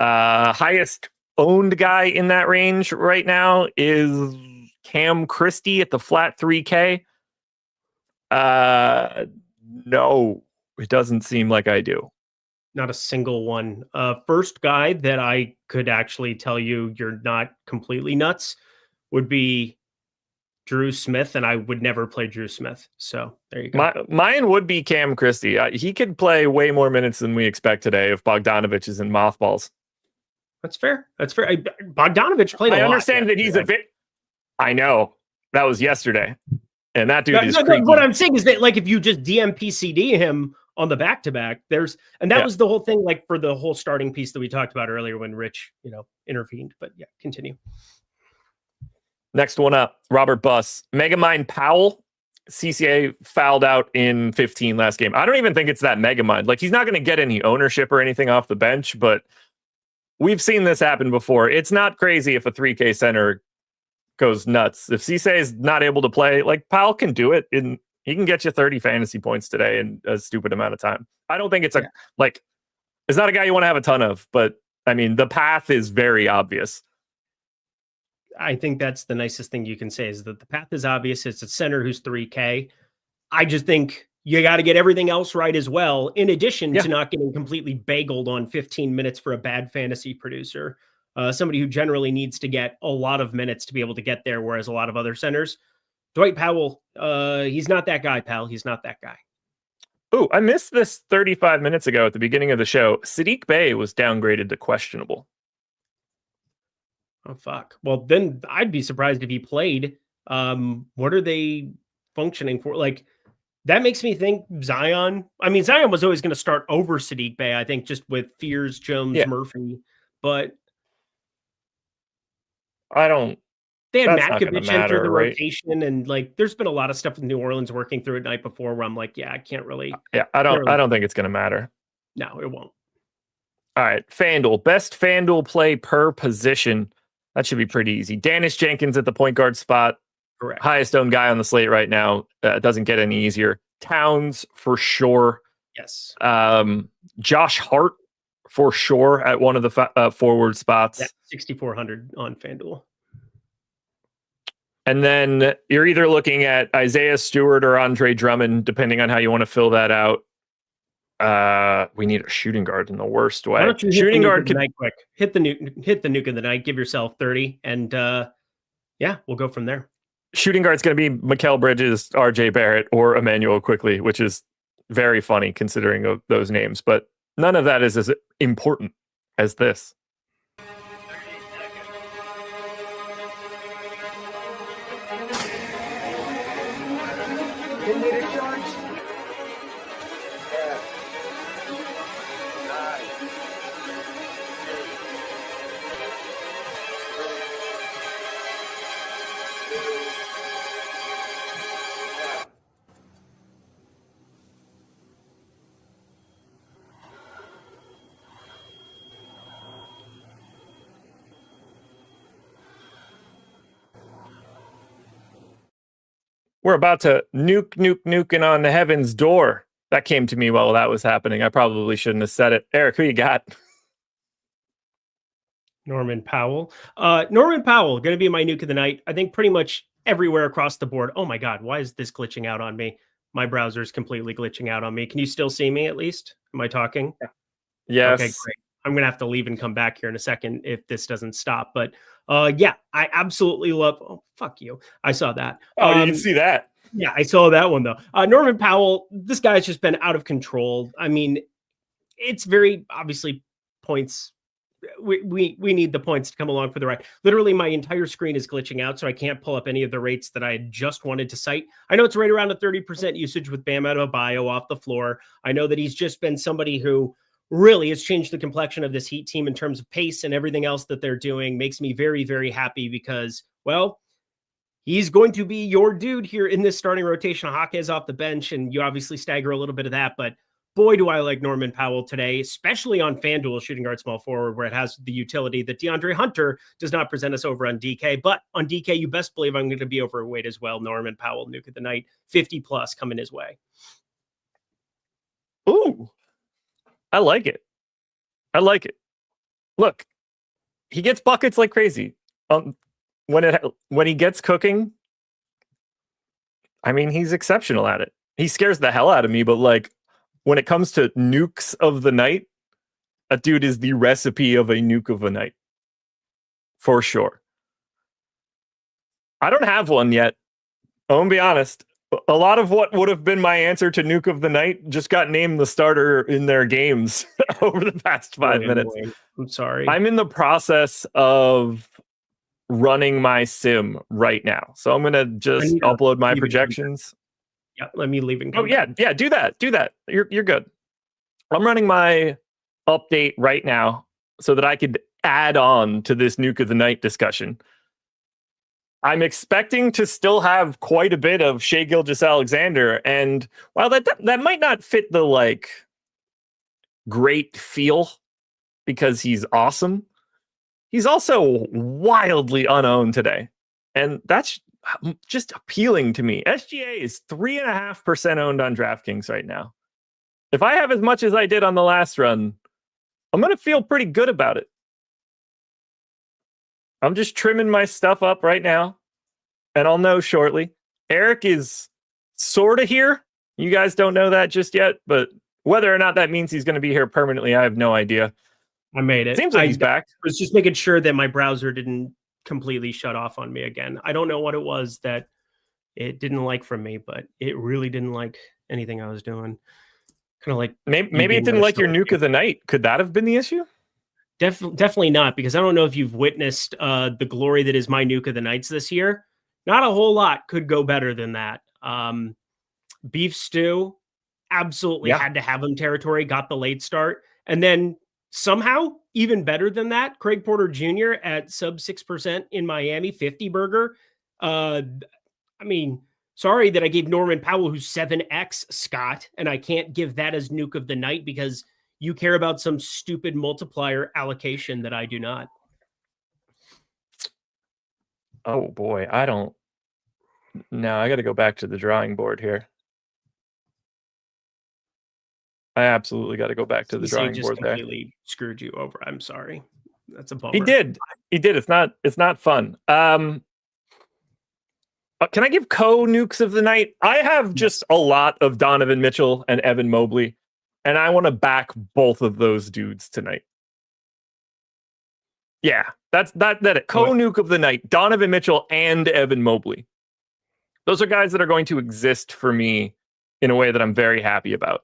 Highest owned guy in that range right now is Cam Christie at the flat 3K. No, it doesn't seem like I do. Not a single one. First guy that I could actually tell you you're not completely nuts would be Drew Smith, and I would never play Drew Smith. So there you go. Mine would be Cam Christie. He could play way more minutes than we expect today if Bogdanovich is in mothballs. That's fair. Bogdanovich played a lot. I understand that he's a bit. I know. That was yesterday. And that dude is creepy. What I'm saying is that, like, if you just DMPCD him on the back-to-back, was the whole thing, like, for the whole starting piece that we talked about earlier when Rich, intervened. But yeah, continue. Next one up, Robert Buss. Megamind Powell. CCA fouled out in 15 last game. I don't even think it's that Megamind. Like, he's not going to get any ownership or anything off the bench, but we've seen this happen before. It's not crazy if a 3K center goes nuts. If Cisse is not able to play, like, Powell can do it. He can get you 30 fantasy points today in a stupid amount of time. I don't think it's it's not a guy you want to have a ton of, but I mean, the path is very obvious. I think that's the nicest thing you can say is that the path is obvious. It's a center who's 3K. I just think you got to get everything else right as well, in addition to not getting completely bageled on 15 minutes for a bad fantasy producer. Somebody who generally needs to get a lot of minutes to be able to get there, whereas a lot of other centers. Dwight Powell, he's not that guy, pal. He's not that guy. Oh, I missed this 35 minutes ago at the beginning of the show. Sadiq Bey was downgraded to questionable. Oh, fuck. Well, then I'd be surprised if he played. What are they functioning for? Like, that makes me think Zion. I mean, Zion was always going to start over Sadiq Bey, I think, just with Fears, Jones, Murphy. But they had Matkovich enter the rotation, and like, there's been a lot of stuff with New Orleans working through it night before where I'm like, I can't really. I don't think it's going to matter. No, it won't. All right, FanDuel, best FanDuel play per position. That should be pretty easy. Dannis Jenkins at the point guard spot. Correct. Highest owned guy on the slate right now. It doesn't get any easier. Towns for sure. Yes. Josh Hart for sure at one of the forward spots. Yeah, 6,400 on FanDuel. And then you're either looking at Isaiah Stewart or Andre Drummond, depending on how you want to fill that out. We need a shooting guard in the worst way. Why don't you shooting guard can quick. Hit the nuke of the night. Give yourself 30, and we'll go from there. Shooting guard's going to be Mikal Bridges, RJ Barrett, or Emmanuel Quickly, which is very funny considering those names. But None of that is as important as this. We're about to nuking on the heaven's door. That came to me while that was happening. I probably shouldn't have said it. Eric, who you got? Norman Powell. Norman Powell, going to be my nuke of the night. I think pretty much everywhere across the board. Oh my God, why is this glitching out on me? My browser's completely glitching out on me. Can you still see me at least? Am I talking? Yes. Okay, great. I'm going to have to leave and come back here in a second if this doesn't stop. But yeah, I absolutely love. Oh, fuck you. I saw that. Oh, you can see that. Yeah, I saw that one though. Norman Powell, this guy's just been out of control. I mean, it's very obviously points. We need the points to come along for the ride. Literally, my entire screen is glitching out, so I can't pull up any of the rates that I just wanted to cite. I know it's right around a 30% usage with Bam Adebayo off the floor. I know that he's just been somebody who really has changed the complexion of this Heat team in terms of pace and everything else that they're doing. Makes me very, very happy because, well, he's going to be your dude here in this starting rotation. Jaquez off the bench, and you obviously stagger a little bit of that, but boy, do I like Norman Powell today, especially on FanDuel shooting guard small forward, where it has the utility that DeAndre Hunter does not present us over on DK. But on DK, you best believe I'm going to be overweight as well. Norman Powell, nuke of the night, 50 plus coming his way. Ooh, I like it. I like it. Look, he gets buckets like crazy. When he gets cooking, I mean, he's exceptional at it. He scares the hell out of me, but like, when it comes to nukes of the night, a dude is the recipe of a nuke of a night. For sure. I don't have one yet. I'm going to be honest. A lot of what would have been my answer to nuke of the night just got named the starter in their games over the past 5 minutes. I'm sorry. I'm in the process of running my sim right now. So I'm going to just upload my projections. Yeah, let me leave and come back. Yeah, do that. You're good. I'm running my update right now so that I could add on to this nuke of the night discussion. I'm expecting to still have quite a bit of Shai Gilgeous-Alexander, and while that might not fit the like great feel because he's awesome, he's also wildly unowned today, and that's just appealing to me. SGA is 3.5% owned on DraftKings right now. If I have as much as I did on the last run, I'm going to feel pretty good about it. I'm just trimming my stuff up right now, and I'll know shortly. Eric is sort of here. You guys don't know that just yet, but whether or not that means he's going to be here permanently, I have no idea. I made it. Seems like he's back. I was just making sure that my browser didn't completely shut off on me again. I don't know what it was that it didn't like from me, but it really didn't like anything I was doing. Kind of like maybe it didn't like your nuke of the night. Could that have been the issue? Definitely not, because I don't know if you've witnessed the glory that is my nuke of the nights this year. Not a whole lot could go better than that. Beef Stew absolutely had to have him territory, got the late start, and then somehow, even better than that, Craig Porter Jr. at sub 6% in Miami, 50 burger. I mean, sorry that I gave Norman Powell, who's 7X, Scott, and I can't give that as nuke of the night because you care about some stupid multiplier allocation that I do not. Oh, boy. I don't. No, I got to go back to the drawing board here. I absolutely got to go back to the drawing board there. Completely screwed you over. I'm sorry. That's a bummer. He did. It's not fun. Can I give nukes of the night? I have just a lot of Donovan Mitchell and Evan Mobley, and I want to back both of those dudes tonight. Yeah, that's it. Nuke of the night, Donovan Mitchell and Evan Mobley. Those are guys that are going to exist for me in a way that I'm very happy about.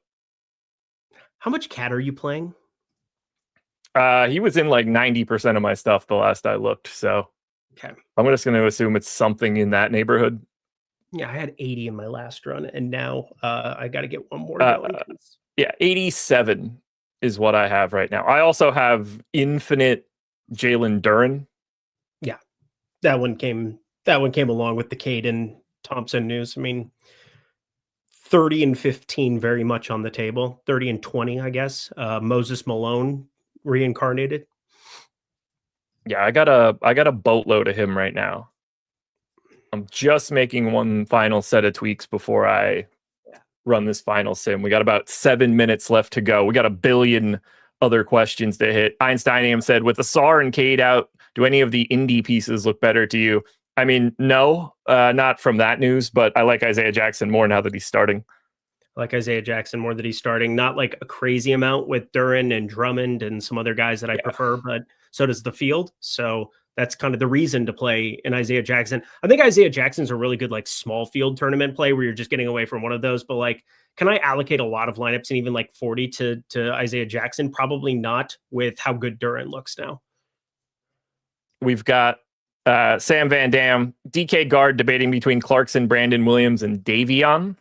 How much cat are you playing? He was in like 90% of my stuff the last I looked, so Okay. I'm just going to assume it's something in that neighborhood. Yeah, I had 80 in my last run, and now I got to get one more going. Yeah, 87 is what I have right now. I also have infinite Jalen Duren. Yeah, that one came along with the Caden Thompson news. I mean, 30 and 15 very much on the table. 30 and 20, I guess. Moses Malone reincarnated. Yeah, I got a boatload of him right now. I'm just making one final set of tweaks before I run this final sim. We got about 7 minutes left to go. We got a billion other questions to hit. Einsteinium said, with Asar and Cade out, do any of the indie pieces look better to you? I mean, no, not from that news, but I like Isaiah Jackson more now that he's starting. I like Isaiah Jackson more that he's starting. Not like a crazy amount with Duren and Drummond and some other guys that I prefer, but so does the field. So that's kind of the reason to play in Isaiah Jackson. I think Isaiah Jackson's a really good like small field tournament play where you're just getting away from one of those. But like, can I allocate a lot of lineups and even like 40 to Isaiah Jackson? Probably not, with how good Duren looks now. We've got Sam Van Dam, DK guard, debating between Clarkson, Brandon Williams, and Davion.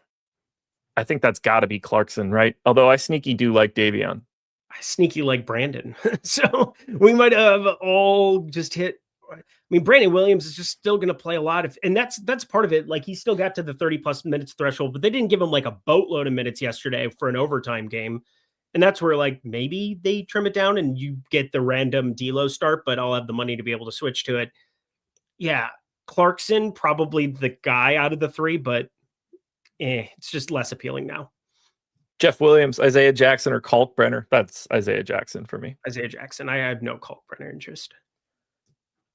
I think that's got to be Clarkson, right? Although I sneaky do like Davion. I sneaky like Brandon. So we might have all just hit. I mean, Brandon Williams is just still going to play a lot of, and that's part of it. Like, he still got to the 30+ minutes threshold, but they didn't give him like a boatload of minutes yesterday for an overtime game. And that's where like maybe they trim it down and you get the random D'Lo start, but I'll have the money to be able to switch to it. Yeah, Clarkson, probably the guy out of the three, but it's just less appealing now. Jeff Williams, Isaiah Jackson, or Kalkbrenner? That's Isaiah Jackson for me. Isaiah Jackson. I have no Kalkbrenner interest.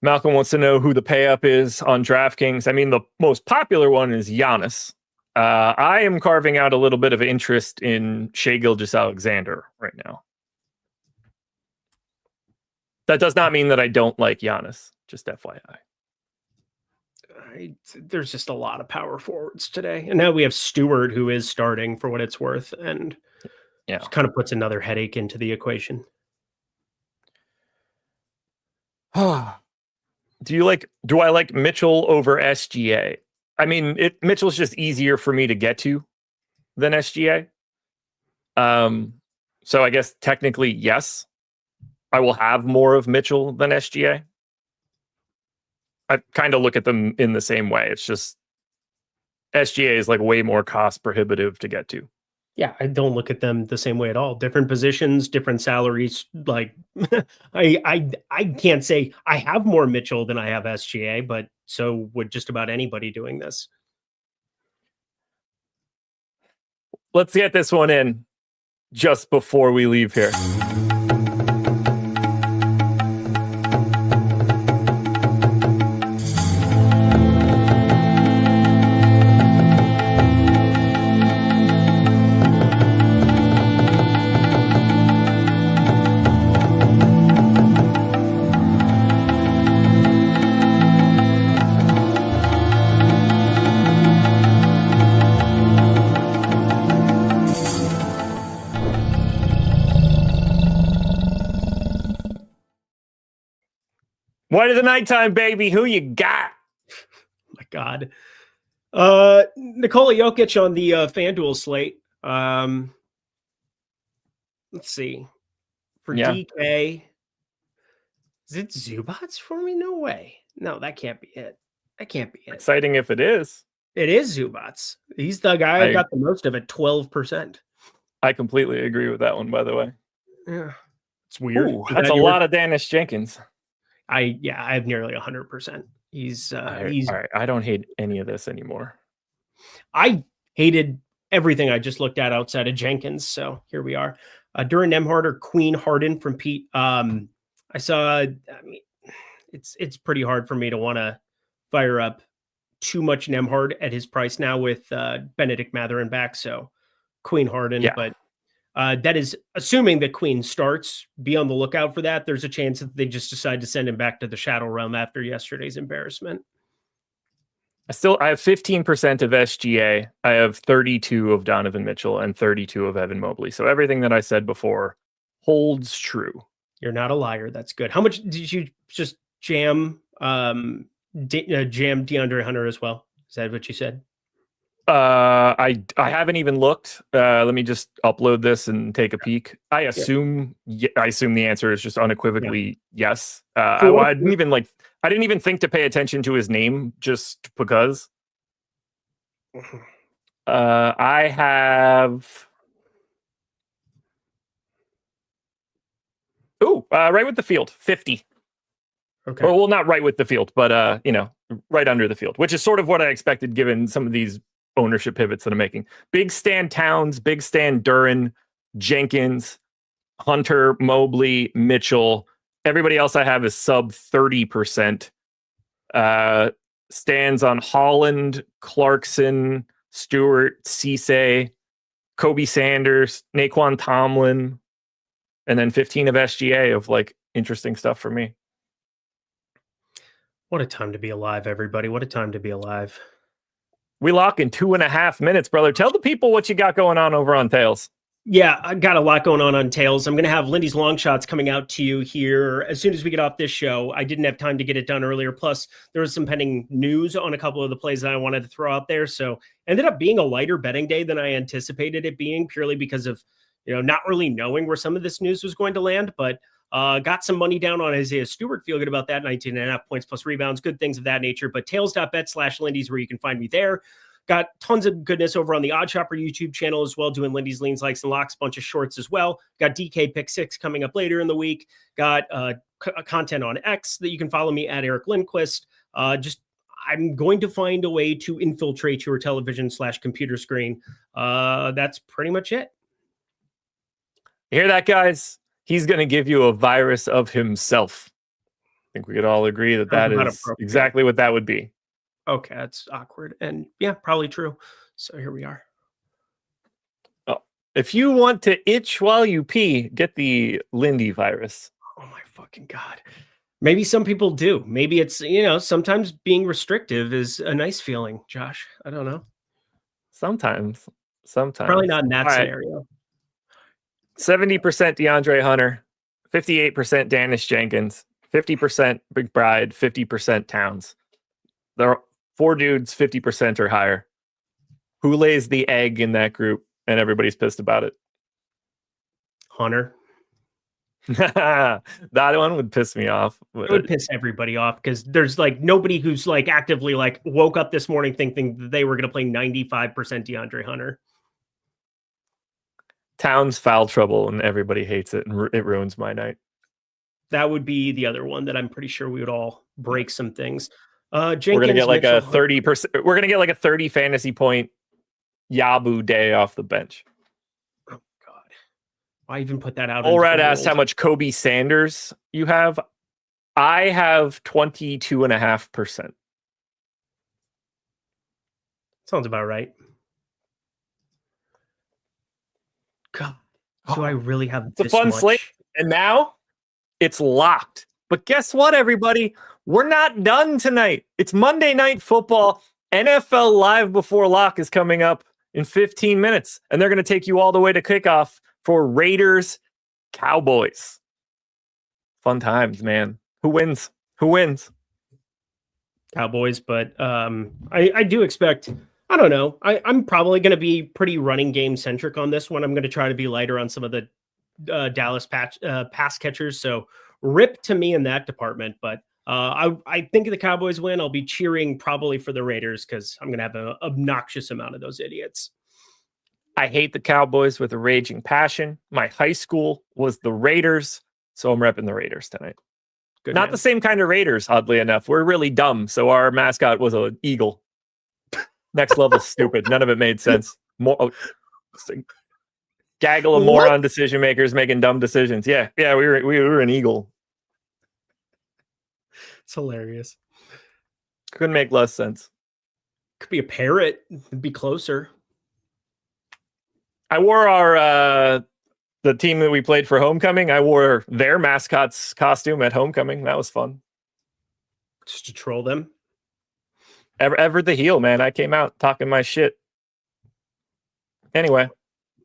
Malcolm wants to know who the pay up is on DraftKings. I mean, the most popular one is Giannis. I am carving out a little bit of interest in Shai Gilgeous-Alexander right now. That does not mean that I don't like Giannis, just FYI. There's just a lot of power forwards today. And now we have Stewart, who is starting for what it's worth, and just kind of puts another headache into the equation. Do I like Mitchell over SGA? I mean, Mitchell's just easier for me to get to than SGA. So I guess technically, yes, I will have more of Mitchell than SGA. I kind of look at them in the same way. It's just SGA is like way more cost prohibitive to get to. Yeah, I don't look at them the same way at all. Different positions, different salaries. Like, I can't say I have more Mitchell than I have SGA, but so would just about anybody doing this. Let's get this one in just before we leave here. What is the nighttime, baby? Who you got? Oh my God. Nikola Jokic on the FanDuel slate. Let's see. For DK, is it Zubats for me? No way. No, that can't be it. That can't be it. Exciting if it is. It is Zubats. He's the guy I got the most of it, 12%. I completely agree with that one, by the way. Yeah. It's weird. Ooh, that's a lot of Dannis Jenkins. I have nearly 100%. He's all right. I don't hate any of this anymore. I hated everything I just looked at outside of Jenkins. So here we are. Duran Nembhard or Queen Harden from Pete. I mean, it's pretty hard for me to want to fire up too much Nembhard at his price now with Benedict Mathurin back. So Queen Harden, but that is assuming that Queen starts. Be on the lookout for that. There's a chance that they just decide to send him back to the Shadow Realm after yesterday's embarrassment. I have 15% of SGA. I have 32 of Donovan Mitchell and 32 of Evan Mobley. So everything that I said before holds true. You're not a liar. That's good. How much did you just jam DeAndre Hunter as well? Is that what you said? I haven't even looked. Let me just upload this and take a peek. I assume the answer is just unequivocally yes. I didn't even think to pay attention to his name just because. I have. Right with the field, 50. Okay. Well, not right with the field, but right under the field, which is sort of what I expected given some of these ownership pivots that I'm making. Big Stan Towns, Big Stan Duran, Jenkins, Hunter, Mobley, Mitchell. Everybody else I have is sub 30%. Stands on Holland, Clarkson, Stewart, Cisse, Kobe Sanders, Naquan Tomlin, and then 15 of SGA of like interesting stuff for me. What a time to be alive, everybody. What a time to be alive. We lock in 2.5 minutes, brother. Tell the people what you got going on over on Tails. Yeah, I got a lot going on Tails. I'm going to have Lindy's long shots coming out to you here as soon as we get off this show. I didn't have time to get it done earlier. Plus, there was some pending news on a couple of the plays that I wanted to throw out there. So ended up being a lighter betting day than I anticipated it being, purely because of not really knowing where some of this news was going to land. But got some money down on Isaiah Stewart. Feel good about that. 19.5 points plus rebounds, good things of that nature. But tails.bet/Lindy's where you can find me there. Got tons of goodness over on the OddsShopper YouTube channel as well, doing Lindy's leans, likes, and locks, bunch of shorts as well. Got DK Pick 6 coming up later in the week. Got content on X that you can follow me at Eric Lindquist. I'm going to find a way to infiltrate your television/computer screen. That's pretty much it. You hear that, guys? He's going to give you a virus of himself. I think we could all agree that is exactly what that would be. Okay, that's awkward. And yeah, probably true. So here we are. Oh, if you want to itch while you pee, get the Lindy virus. Oh my fucking God. Maybe some people do. Maybe it's, sometimes being restrictive is a nice feeling, Josh. I don't know. Sometimes. Probably not in that scenario. 70% DeAndre Hunter, 58% Dannis Jenkins, 50% McBride, 50% Towns. There are 4 dudes, 50% or higher. Who lays the egg in that group? And everybody's pissed about it. Hunter. That one would piss me off. It would piss everybody off because there's nobody who's actively woke up this morning thinking that they were going to play 95% DeAndre Hunter. Towns foul trouble and everybody hates it and it ruins my night. That would be the other one that I'm pretty sure we would all break some things. Jenkins, we're gonna get a 30%. We're gonna get a 30 fantasy point Yabu day off the bench. Oh God! Why even put that out? Allred asked how much Kobe Sanders you have. I have 22.5%. Sounds about right. God, do I really have it's a fun slate? And now it's locked. But guess what, everybody? We're not done tonight. It's Monday Night Football. NFL Live Before Lock is coming up in 15 minutes. And they're going to take you all the way to kickoff for Raiders Cowboys. Fun times, man. Who wins? Cowboys, but I do expect... I don't know. I'm probably going to be pretty running game centric on this one. I'm going to try to be lighter on some of the Dallas pass catchers. So rip to me in that department. But I think the Cowboys win. I'll be cheering probably for the Raiders because I'm going to have an obnoxious amount of those idiots. I hate the Cowboys with a raging passion. My high school was the Raiders, so I'm repping the Raiders tonight. Good Not man. The same kind of Raiders, oddly enough. We're really dumb, so our mascot was an eagle. Next level stupid. None of it made sense. Gaggle of moron decision makers making dumb decisions. Yeah, we were an eagle. It's hilarious. Couldn't make less sense. Could be a parrot. It'd be closer. I wore our the team that we played for homecoming. I wore their mascot's costume at homecoming. That was fun. Just to troll them. Ever the heel, man. I came out talking my shit. Anyway,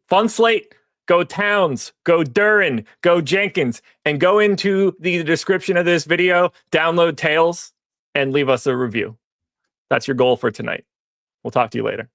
fun slate. Go Towns, go Duran, go Jenkins, and go into the description of this video, download Tails, and leave us a review. That's your goal for tonight. We'll talk to you later.